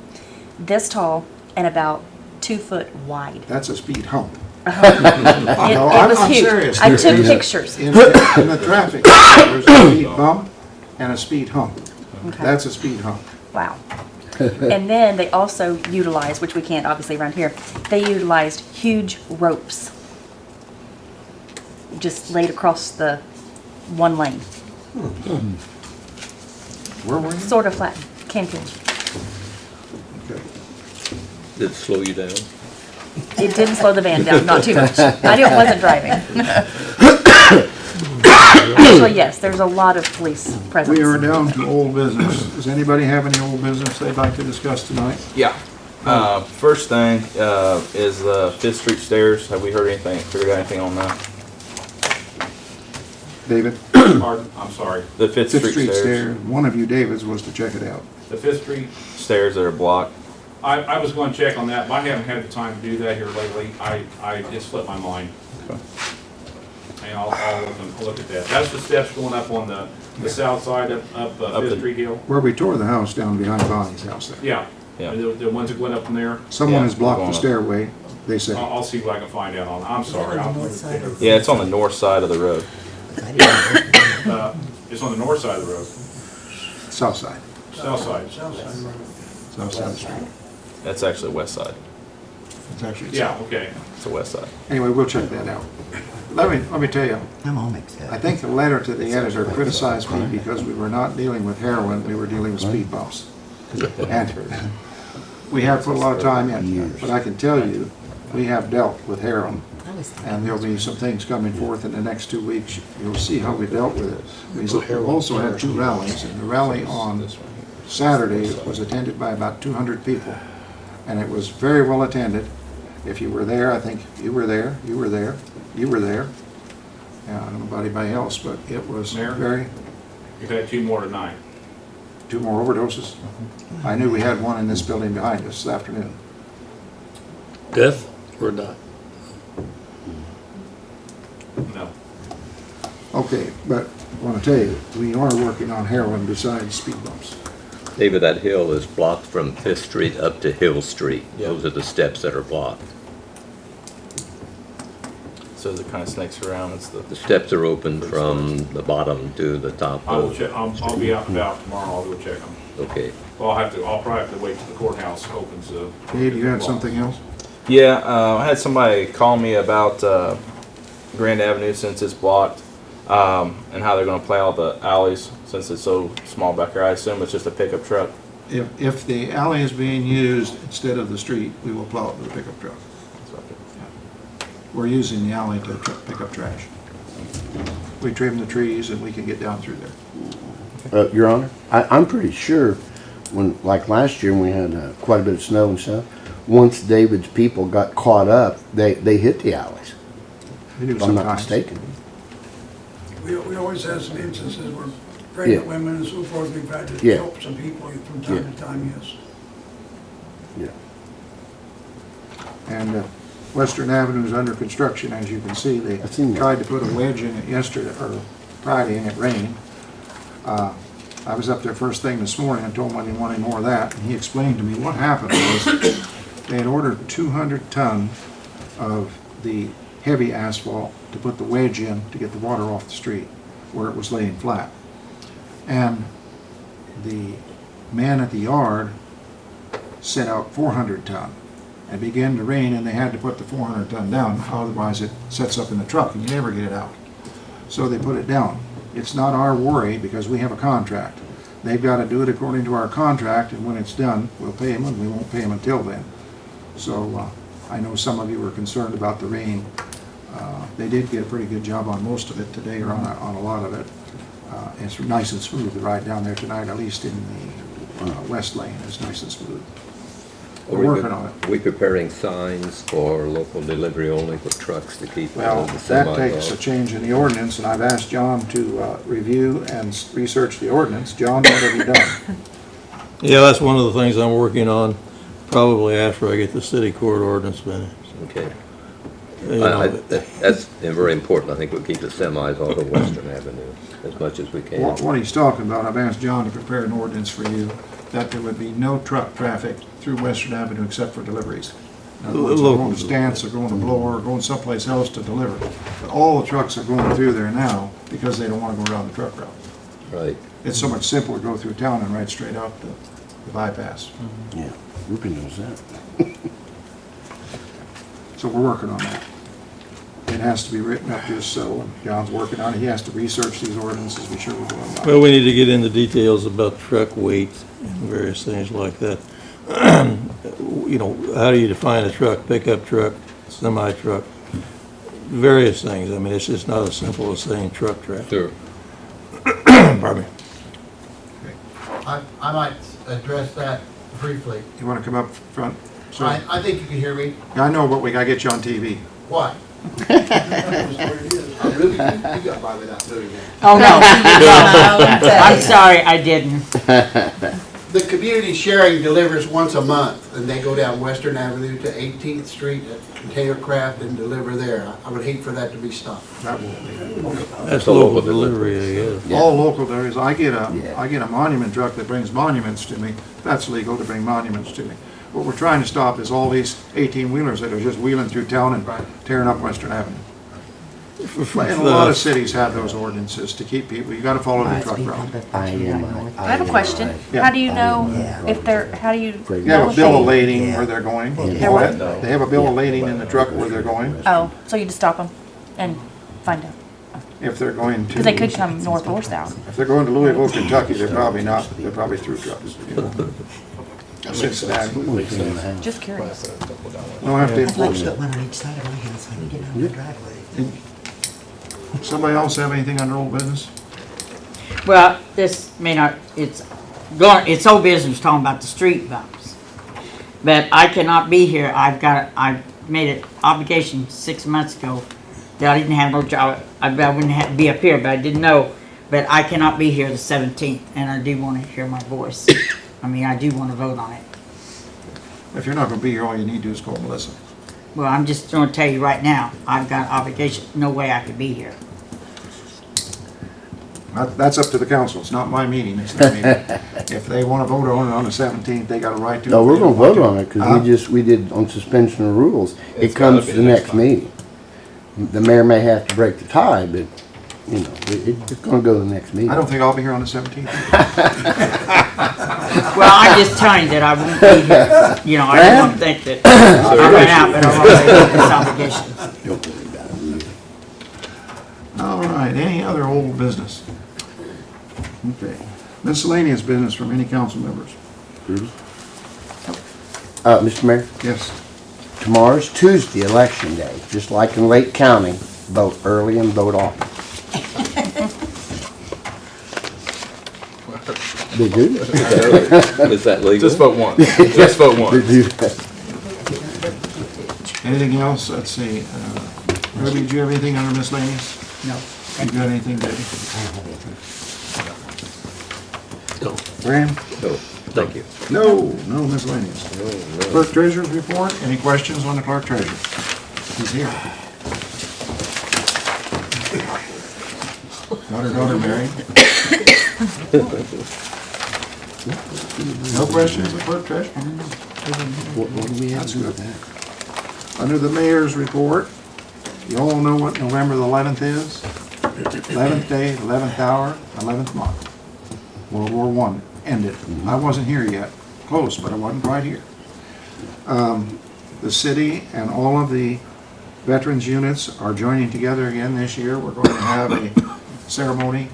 this tall, and about 2 foot wide. That's a speed hump. It I'm was huge. serious. I took pictures. In the traffic, there's a speed bump and a speed hump. Okay. That's a speed hump. Wow. And then they also utilized, which we can't obviously around here, they utilized huge ropes just laid across the one lane, Where were you? sort of flat, Cancun. Okay. Did it slow you down? It didn't slow the van down, not too much. Wasn't driving. Actually, yes, there's a lot of police presence. We are down to old business. Does anybody have any old business they'd like to discuss tonight? Yeah. First thing is the 5th Street stairs. Have we heard anything, figured out anything on that? David? Pardon? I'm sorry. The 5th Fifth Street stairs. Stair. One of you, Davids, was to check it out. The Fifth Street, Stairs that are blocked. I was going to check on that, but I haven't had the time to do that here lately. It slipped my mind. Okay. And I'll look at that. That's the steps going up on the south side up Up Fifth the- Street Hill. Where we tore the house down behind Bonnie's house there. Yeah. Yeah. The ones that went up from there. Someone Yeah, has blocked we're the going up. stairway, they say. I'll see what I can find out on. I'm sorry. on the I'll north look side at of- Yeah, it's on the north side of the road. It's on the north side of the road, South side. south side. South side of the street. That's actually the west side. It's actually. Yeah, okay. It's the west side. Anyway, we'll check that out. Let me tell you, I'm all mixed up. I think the letter to the editor criticized me because we were not dealing with heroin, we were dealing with speed bumps. And we have put a lot of time in, but I can tell you, we have dealt with heroin. And there'll be some things coming forth in the next 2 weeks. You'll see how we dealt with it. We've also had 2 rallies, and the rally on Saturday was attended by about 200 people. and it was very well attended. If you were there, I think you were there, you were there, you were there. I don't know about anybody else, but it was Mayor? very, You've had 2 more tonight. 2 more overdoses. I knew we had one in this building behind us this afternoon. Death or not? No. Okay, but I want to tell you, we are working on heroin besides speed bumps. David, that hill is blocked from Fifth Street up to Hill Street. Those are the steps that are blocked. So as it kind of snakes around, it's The steps are open from the bottom to the top. I will check, I'll be out and about tomorrow, I'll go check them. Okay. Well, I'll probably have to wait till the courthouse opens. Dave, you had something else? Yeah, I had somebody call me about Grand Avenue since it's blocked, and how they're going to play all the alleys since it's so small back here. I assume it's just a pickup truck. If the alley is being used instead of the street, we will plow it with a pickup truck. We're using the alley to pick up trash. We trim the trees and we can get down through there. Your Honor, I'm pretty sure when, like last year when we had quite a bit of snow and stuff, once David's people got caught up, they hit the alleys. They do If I'm not sometimes. mistaken. We always have some instances where pregnant Yeah. women and so forth, we've had to Yeah. help some people from time to time, yes. Yeah. And Western Avenue is under construction, as you can see. They I've seen that. tried to put a wedge in it yesterday, or Friday, and it rained. I was up there first thing this morning and told him I didn't want any more of that, and he explained to me what happened was they had ordered 200 ton of the heavy asphalt to put the wedge in to get the water off the street where it was laying flat. And the man at the yard sent out 400 ton. It began to rain and they had to put the 400 ton down, otherwise it sets up in the truck and you never get it out. So they put it down. It's not our worry because we have a contract. They've got to do it according to our contract, and when it's done, we'll pay them, and we won't pay them until then. So I know some of you were concerned about the rain. They did get a pretty good job on most of it today, or on a lot of it. It's nice and smooth. The ride down there tonight, at least in the west lane, is nice and smooth. We're working on it. Are we preparing signs for local delivery only for trucks to keep Well, the that semi takes a off? change in the ordinance, and I've asked John to review and research the ordinance. John, what have you done? Yeah, that's one of the things I'm working on, probably after I get the city court ordinance finished. Okay. You know, That's very important. I think we'll keep the semis off of Western Avenue as much as we can. What he's talking about, I've asked John to prepare an ordinance for you, that there would be no truck traffic through Western Avenue except for deliveries. In other words, they're going to Stance, or going to Bloor, or going someplace else to deliver. But all the trucks are going through there now because they don't want to go around the truck route. Right. It's so much simpler to go through town and ride straight out the bypass. Yeah, Rupen knows that. So we're working on that. It has to be written up just so, and John's working on it. He has to research these ordinances, be sure we're doing right. Well, we need to get into details about truck weight and various things like that. You know, how do you define a truck, pickup truck, semi-truck, various things. I mean, it's just not as simple as saying truck traffic. Sure. Pardon me. I might address that briefly. You want to come up front? Sir? I think you can hear me. I know, but we gotta get you on TV. Why? Really, you got by without doing that. Oh, no. I'm sorry, I didn't. The community sharing delivers once a month, and they go down Western Avenue to 18th Street at Container Craft and deliver there. I would hate for that to be stopped. That won't be. That's local delivery, I guess. All local areas. I get a monument truck that brings monuments to me. That's legal to bring monuments to me. What we're trying to stop is all these 18-wheelers that are just wheeling through town and tearing up Western Avenue. And a lot of cities have those ordinances to keep people, you gotta follow the truck route. I have a question. Yeah. How do you know if they're, how do you They know have a if bill of they? lading where they're going. They're what? They have a bill of lading in the truck where they're going, Oh, so you just stop them and find out? if they're going to. Because they could come north or south. If they're going to Louisville, Kentucky, they're probably not, they're probably through trucks. Cincinnati. Just curious. We'll have to I'd like enforce to it. put one on each side of my house when you get out of the driveway. Somebody else have anything under old business? Well, this may not, it's old business talking about the street bumps. But I cannot be here. I made an obligation 6 months ago that I didn't have no job. I wouldn't have to be up here, but I didn't know. But I cannot be here the 17th, and I do want to hear my voice. I mean, I do want to vote on it. If you're not gonna be here, all you need to do is call Melissa. Well, I'm just going to tell you right now, I've got an obligation. No way I could be here. That's up to the council. It's not my meeting. It's their meeting. If they wanna vote on it on the 17th, they got a right to. No, we're gonna vote on it, Huh? because we did on suspension of rules. It It's gotta comes be to the next next meeting. The mayor may have to break the tie, but, you know, it's gonna go to the next meeting. I don't think I'll be here on the 17th. Well, I'm just telling you that I won't be here. You know, I don't want to think that I ran out, but I'm already this obligation. Don't worry about it. All right, any other old business? Okay. Miscellaneous business from any council members? Mr. Mayor, Yes. tomorrow's Tuesday, election day, just like in Lake County, vote early and vote often. They do? Is that legal? Just vote once. Just vote They once. do that. Anything else? Let's see. Ruby, do you have anything under miscellaneous? No. You got anything, Debbie? No, Graham? No, thank you. No miscellaneous. Clerk treasurer's report. Any questions on the clerk treasurer? He's here. Got her daughter married. No questions, the clerk treasurer? What do we have That's to do good. with that? Under the mayor's report, you all know what November the 11th is? 11th day, 11th hour, 11th month. World War I ended. I wasn't here yet, close, but I wasn't quite here. The city and all of the veterans units are joining together again this year. We're going to have a ceremony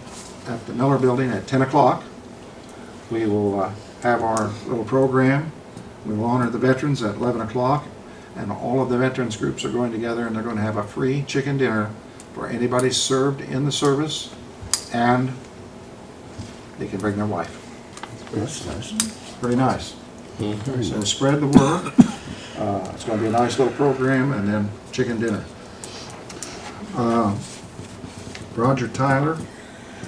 at the Miller Building at 10 o'clock. We will have our little program. We will honor the veterans at 11 o'clock. And all of the veterans groups are going together and they're going to have a free chicken dinner for anybody served in the service, and they can bring their wife. That's nice. Pretty nice. Very So nice. spread the word. It's going to be a nice little program, and then chicken dinner. Roger Tyler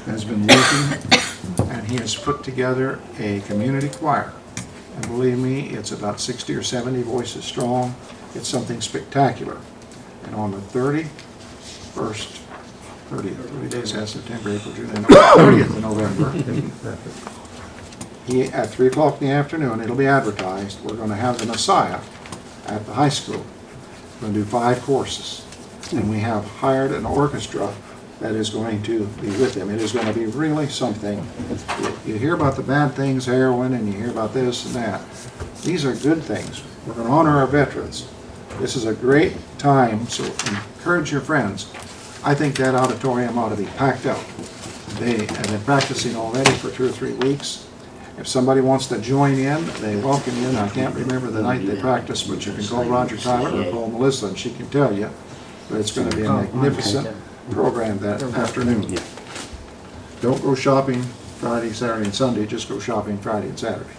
has been working, and he has put together a community choir. And believe me, it's about 60 or 70 voices strong. It's something spectacular. And on the 30th, 30 days has September, April, June, and 30th of November, at 3 o'clock in the afternoon, it'll be advertised, we're going to have the Messiah at the high school. We're going to do 5 courses. And we have hired an orchestra that is going to be with them. It is going to be really something. You hear about the bad things, heroin, and you hear about this and that. These are good things. We're going to honor our veterans. This is a great time, so encourage your friends. I think that auditorium ought to be packed out. They have been practicing already for 2 or 3 weeks. If somebody wants to join in, they welcome you. And I can't remember the night they practice, but you can call Roger Tyler or call Melissa and she can tell you. But it's going to be a magnificent program that afternoon. Don't go shopping Friday, Saturday, and Sunday. Just go shopping Friday and Saturday.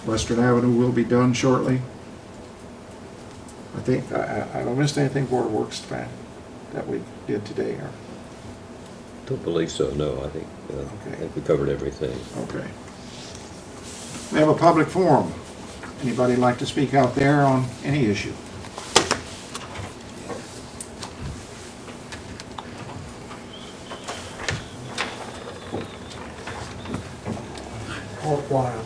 Western Avenue will be done shortly. I think, I don't miss anything Board of Works that we did today. Or, Don't believe so, no, I think we covered everything. okay. We have a public forum. Anybody like to speak out there on any issue? Mark Wild,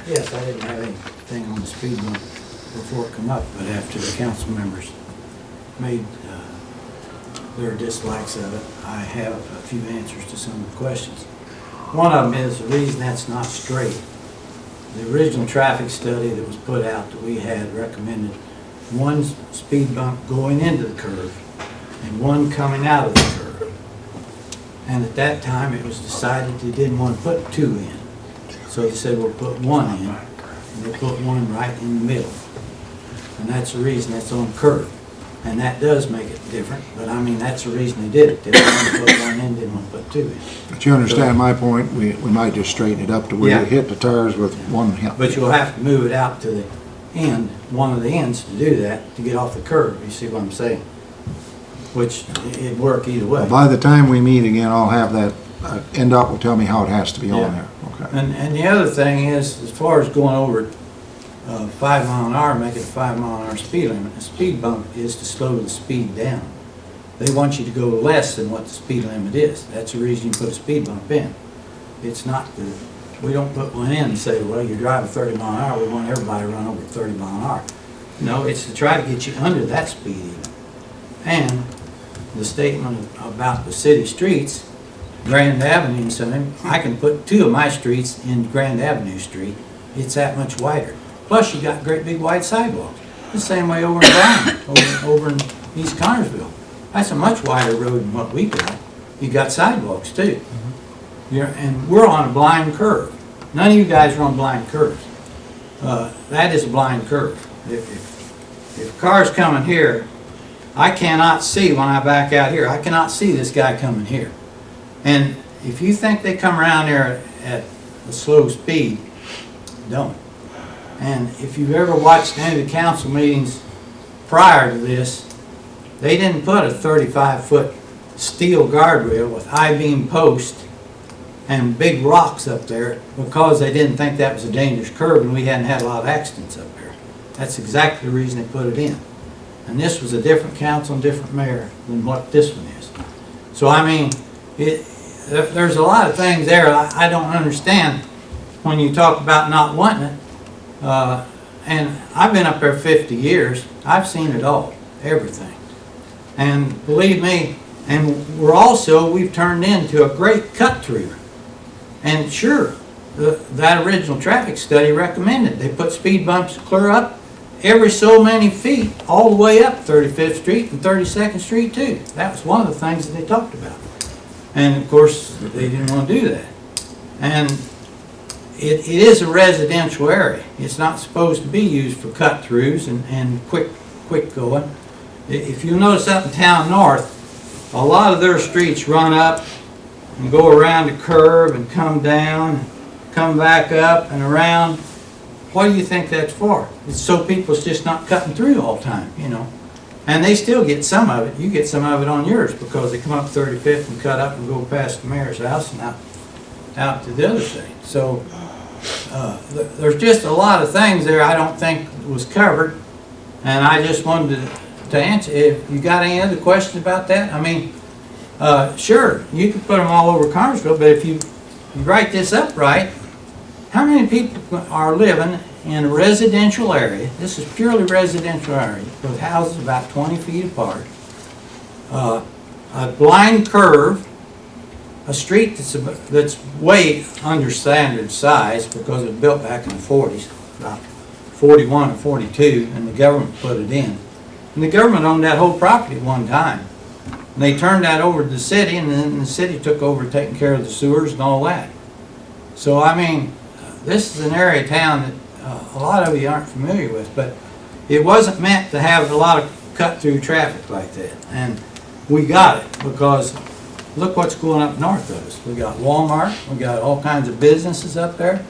yes, I didn't have anything on the speed bump before it come up, but after the council members made their dislikes of it, I have a few answers to some of the questions. One of them is the reason that's not straight. The original traffic study that was put out that we had recommended one speed bump going into the curve and one coming out of the curve. And at that time, it was decided they didn't want to put 2 in. So they said, we'll put 1 in, and they put 1 right in the middle. And that's the reason that's on the curve. And that does make it different, but I mean, that's the reason they did it. They didn't want to put one in, didn't want to put two in. But you understand my point, we might just straighten it up to where Yeah. you hit the tires with one hit. But you'll have to move it out to the end, one of the ends to do that, to get off the curb, you see what I'm saying? Which, it'd work either way. By the time we meet again, I'll have that, NDOT will tell me how it has to be on Yeah. there, okay? And the other thing is, as far as going over 5 mile an hour, make it a 5 mile an hour speed limit, a speed bump is to slow the speed down. They want you to go less than what the speed limit is. That's the reason you put a speed bump in. It's not we don't put one in and say, well, you're driving 30 mile an hour, we want everybody to run over 30 mile an hour. No, it's to try to get you under that speed even. And the statement about the city streets, Grand Avenue and something, I can put 2 of my streets in Grand Avenue Street. It's that much wider. Plus, you got great big wide sidewalks. The same way over in Bryan, over in East Connersville. That's a much wider road than what we got. You got sidewalks too. And we're on a blind curve. None of you guys are on blind curves. That is a blind curve. If cars coming here, I cannot see when I back out here. I cannot see this guy coming here. And if you think they come around there at a slow speed, don't. And if you've ever watched any of the council meetings prior to this, they didn't put a 35-foot steel guardrail with I-beam posts and big rocks up there because they didn't think that was a dangerous curve and we hadn't had a lot of accidents up there. That's exactly the reason they put it in. And this was a different council and different mayor than what this one is. So I mean, there's a lot of things there I don't understand when you talk about not wanting it. And I've been up there 50 years. I've seen it all, everything. And believe me, and we've turned into a great cut through. And sure, that original traffic study recommended they put speed bumps clear up every so many feet all the way up 35th Street and 32nd Street too. That was one of the things that they talked about. And of course, they didn't want to do that. And it is a residential area. It's not supposed to be used for cut-throughs and quick going. If you notice up in Town North, a lot of their streets run up and go around the curve and come down, come back up and around. What do you think that's for? It's so people's just not cutting through all the time, you know. And they still get some of it. You get some of it on yours because they come up 35th and cut up and go past the mayor's house and out to the other side. So there's just a lot of things there I don't think was covered. And I just wanted to answer. If you got any other questions about that, I mean, sure, you could put them all over Connersville, but if you write this up right, how many people are living in a residential area? This is purely residential area with houses about 20 feet apart. A blind curve, a street that's way under standard size because it was built back in the 40s, about 41 or 42, and the government put it in. And the government owned that whole property at one time. And they turned that over to the city, and then the city took over taking care of the sewers and all that. So, I mean, this is an area of town that a lot of you aren't familiar with, but it wasn't meant to have a lot of cut-through traffic like that. And we got it because look what's going up north of us. We got Walmart, we got all kinds of businesses up there,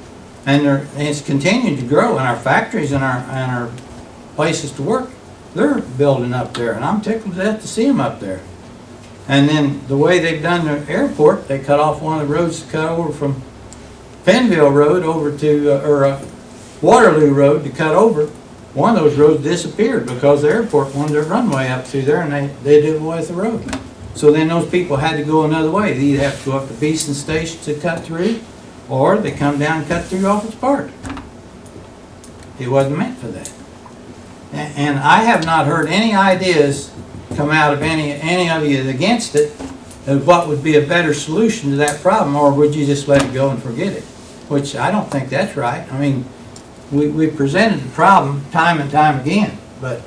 and it's continuing to grow, and our factories and our places to work, they're building up there, and I'm tickled to death to see them up there. And then the way they've done the airport, they cut off one of the roads to cut over from Penville Road over to, Waterloo Road to cut over. One of those roads disappeared because the airport wanted their runway up through there and they did away with the road. So then those people had to go another way. They either have to go up to Beeson Station to cut through, or they come down and cut through Office Park. It wasn't meant for that. And I have not heard any ideas come out of any of you against it of what would be a better solution to that problem, or would you just let it go and forget it? Which I don't think that's right. I mean, we presented the problem time and time again, but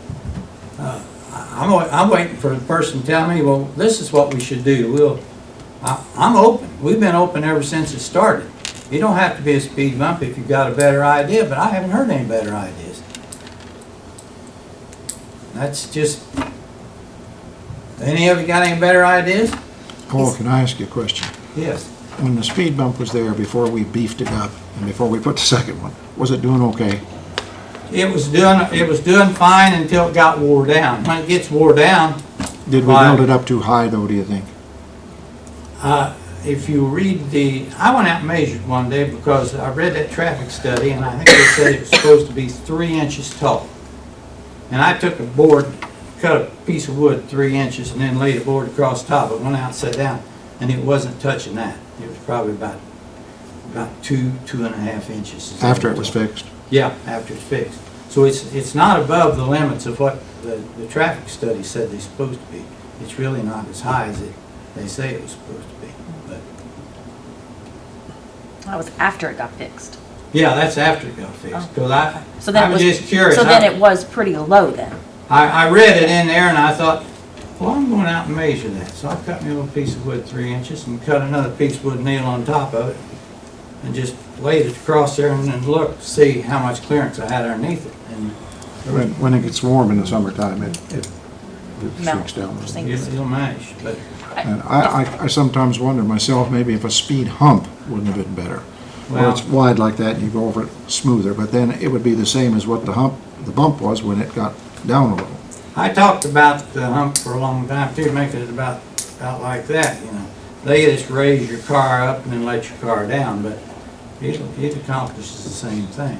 I'm waiting for the person to tell me, well, this is what we should do. I'm open. We've been open ever since it started. You don't have to be a speed bump if you've got a better idea, but I haven't heard any better ideas. That's just Any of you got any better ideas? Paul, can I ask you a question? Yes. When the speed bump was there before we beefed it up and before we put the second one, was it doing okay? It was doing fine until it got wore down. When it gets wore down, Did we build it up too high though, do you think? if you read I went out and measured one day because I read that traffic study and I think they said it was supposed to be 3 inches tall. And I took a board, cut a piece of wood 3 inches and then laid a board across the top. It went out and sat down and it wasn't touching that. It was probably about 2.5 inches. After it was fixed? Yeah, after it's fixed. So it's not above the limits of what the traffic study said they're supposed to be. It's really not as high as they say it was supposed to be. But That was after it got fixed. yeah, that's after it got fixed. Because So then I it was was just curious. So then it was pretty low then. I read it in there and I thought, well, I'm going out and measure that. So I cut me a little piece of wood 3 inches and cut another piece of wood nail on top of it and just laid it across there and then looked to see how much clearance I had underneath it. And When it gets warm in the summertime, it Melt. shrinks down. it'll mash. But And I sometimes wonder myself, maybe if a speed hump wouldn't have been better. Where it's Well- wide like that and you go over it smoother, but then it would be the same as what the bump was when it got down a little. I talked about the hump for a long time too, making it about like that, you know. They just raise your car up and then let your car down, but it accomplishes the same thing.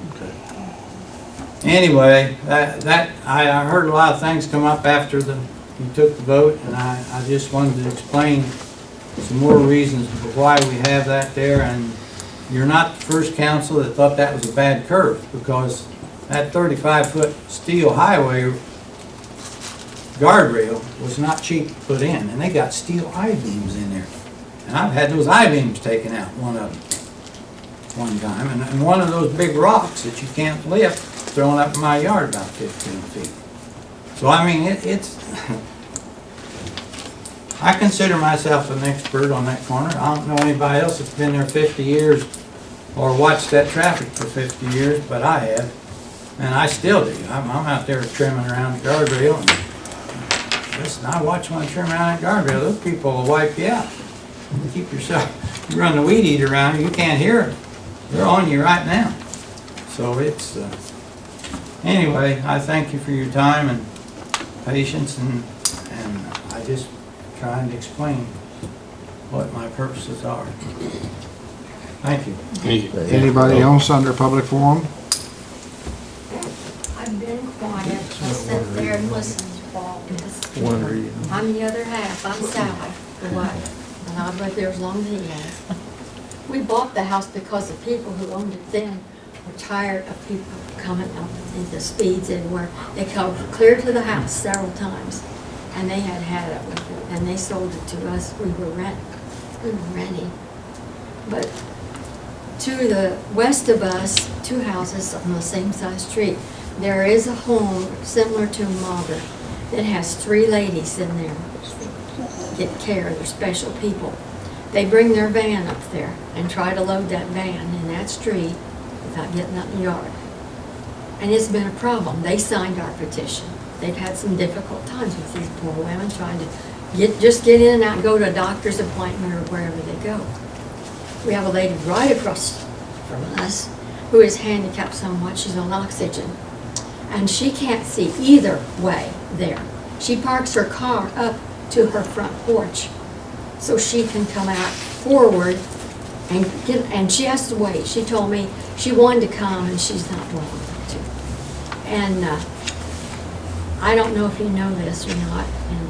Anyway, I heard a lot of things come up after you took the vote, and I just wanted to explain some more reasons for why we have that there. And you're not the first council that thought that was a bad curve, because that 35-foot steel highway guardrail was not cheap to put in, and they got steel I-beams in there. And I've had those I-beams taken out, one of them, one time, and one of those big rocks that you can't lift thrown up in my yard about 15 feet. So I mean, it's, I consider myself an expert on that corner. I don't know anybody else that's been there 50 years or watched that traffic for 50 years, but I have. And I still do. I'm out there trimming around the guardrail, and listen, I watch when I trim around that guardrail. Those people will wipe you out. You keep yourself, you run the weed eater around, you can't hear it. They're on you right now. So it's, anyway, I thank you for your time and patience, and I just trying to explain what my purposes are. Thank you. Anybody else under public forum? I've been quiet, I sit there and listen to all this. I'm the other half, I'm Sally, the wife, and I've lived there as long as he has. We bought the house because the people who owned it then were tired of people coming up into speeds everywhere. They come clear to the house several times, and they had it with it, and they sold it to us. We were renting. But to the west of us, 2 houses on the same side street, there is a home similar to Mulder that has 3 ladies in there that get care. They're special people. They bring their van up there and try to load that van in that street without getting out in the yard. And it's been a problem. They signed our petition. They've had some difficult times with these poor women trying to just get in and out and go to a doctor's appointment or wherever they go. We have a lady right across from us who is handicapped so much she's on oxygen. And she can't see either way there. She parks her car up to her front porch so she can come out forward and she has to wait. She told me she wanted to come and she's not willing to. And I don't know if you know this or not, and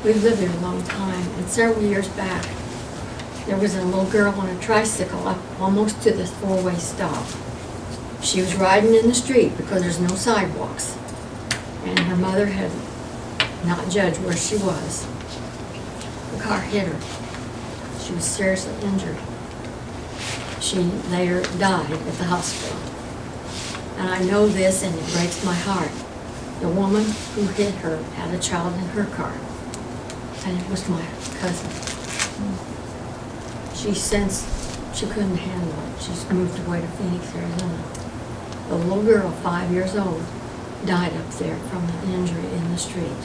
we've lived there a long time, and several years back there was a little girl on a tricycle up almost to the 4-way stop. She was riding in the street because there's no sidewalks, and her mother had not judged where she was. The car hit her. She was seriously injured. She later died at the hospital. And I know this, and it breaks my heart. The woman who hit her had a child in her car, and it was my cousin. She sensed she couldn't handle it. She's moved away to Phoenix, Arizona. The little girl, 5 years old, died up there from an injury in the street.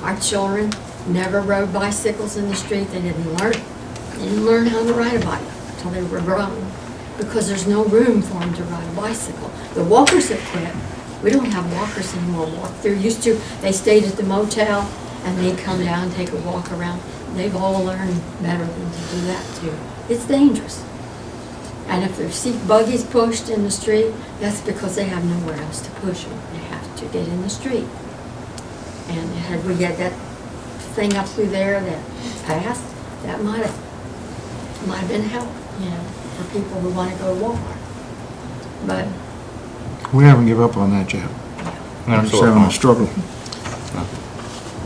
Our children never rode bicycles in the street. They didn't learn how to ride a bike until they were grown, because there's no room for them to ride a bicycle. The walkers have quit. We don't have walkers anymore. They're used to, they stayed at the motel and they come down and take a walk around. They've all learned better than to do that too. It's dangerous. And if they see buggies pushed in the street, that's because they have nowhere else to push them. They have to get in the street. And had we had that thing up through there that passed, that might have been help, you know, for people who want to go to Walmart. But We haven't given up on that yet. We're just having a struggle.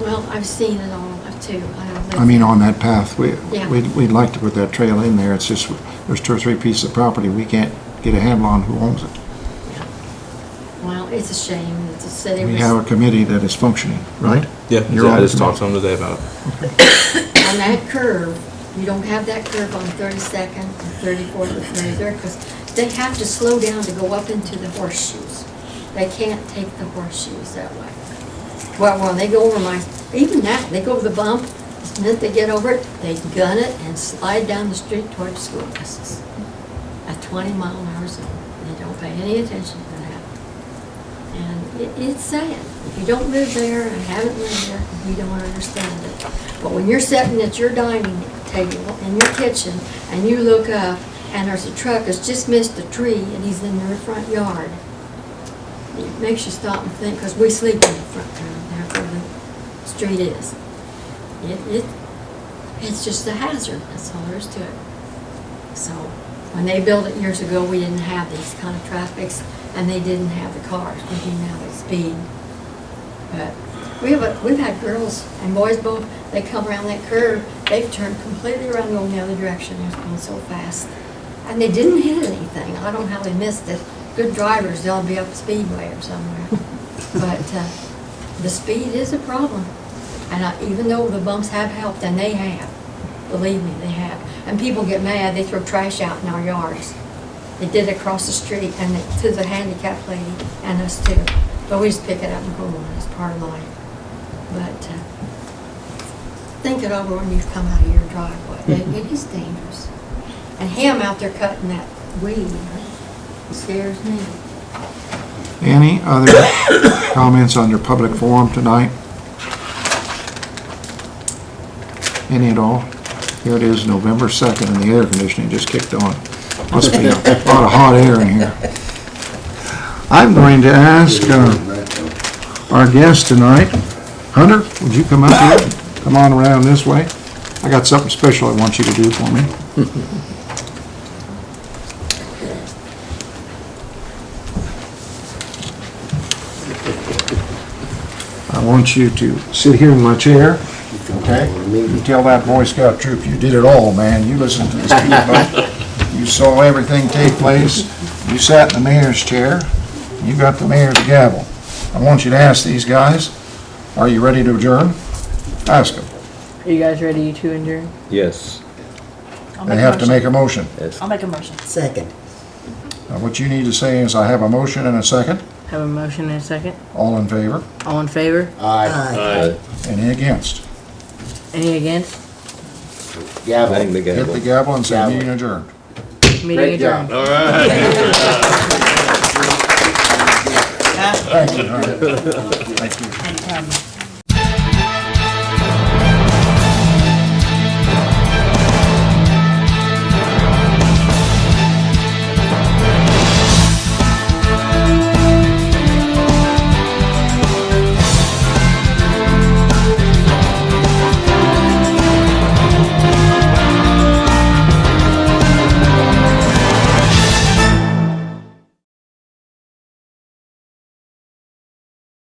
well, I've seen it all too. I mean, on that path, Yeah. we'd like to put that trail in there. It's just, there's 2 or 3 pieces of property we can't get a handle on who owns it. Well, it's a shame. It's a city. We have a committee that is functioning, right? Yeah, You're on I the just talked to him today about it. On that curve, you don't have that curve on 32nd, or 34th, or 33rd, because they have to slow down to go up into the horseshoes. They can't take the horseshoes that way. Well, when they go over even now, they go over the bump, the minute they get over it, they gun it and slide down the street toward the school buses at 20-mile-an-hour zone. They don't pay any attention to that. And it's sad. If you don't live there and haven't lived there, you don't understand it. But when you're sitting at your dining table in your kitchen and you look up and there's a truck that's just missed a tree and he's in your front yard, it makes you stop and think, because we sleep in the front room there where the street is. It's just a hazard, that's all there is to it. So, when they built it years ago, we didn't have these kind of traffics, and they didn't have the cars, we didn't have the speed. But we've had girls and boys both, they come around that curve, they've turned completely around going the other direction, they're going so fast. And they didn't hit anything, I don't know how they missed it. Good drivers, they'll be up Speedway or somewhere. But the speed is a problem. And even though the bumps have helped, and they have, believe me, they have. And people get mad, they throw trash out in our yards. They did it across the street, and to the handicapped lady, and us too. But we just pick it up and go on, it's part of life. But think it over when you come out of your driveway. It is dangerous. And him out there cutting that weed scares me. Any other comments under public forum tonight? Any at all? Here it is, November 2nd, and the air conditioning just kicked on. Must be a lot of hot air in here. I'm going to ask our guest tonight, Hunter, would you come up here? Come on around this way. I got something special I want you to do for me. I want you to sit here in my chair, okay? You tell that Boy Scout troop you did it all, man. You listened to this people. You saw everything take place. You sat in the mayor's chair. You got the mayor's gavel. I want you to ask these guys, are you ready to adjourn? Ask them. Are you guys ready to adjourn? Yes. They have to make a motion. I'll make a motion. Second. Now, what you need to say is, I have a motion and a second. Have a motion and a second. All in favor? All in favor? Aye. Any against? Any against? Bang the Hit the gavel. gavel and say meeting adjourned. Meeting adjourned. All right. Thank you. Hunter. Thank you. And,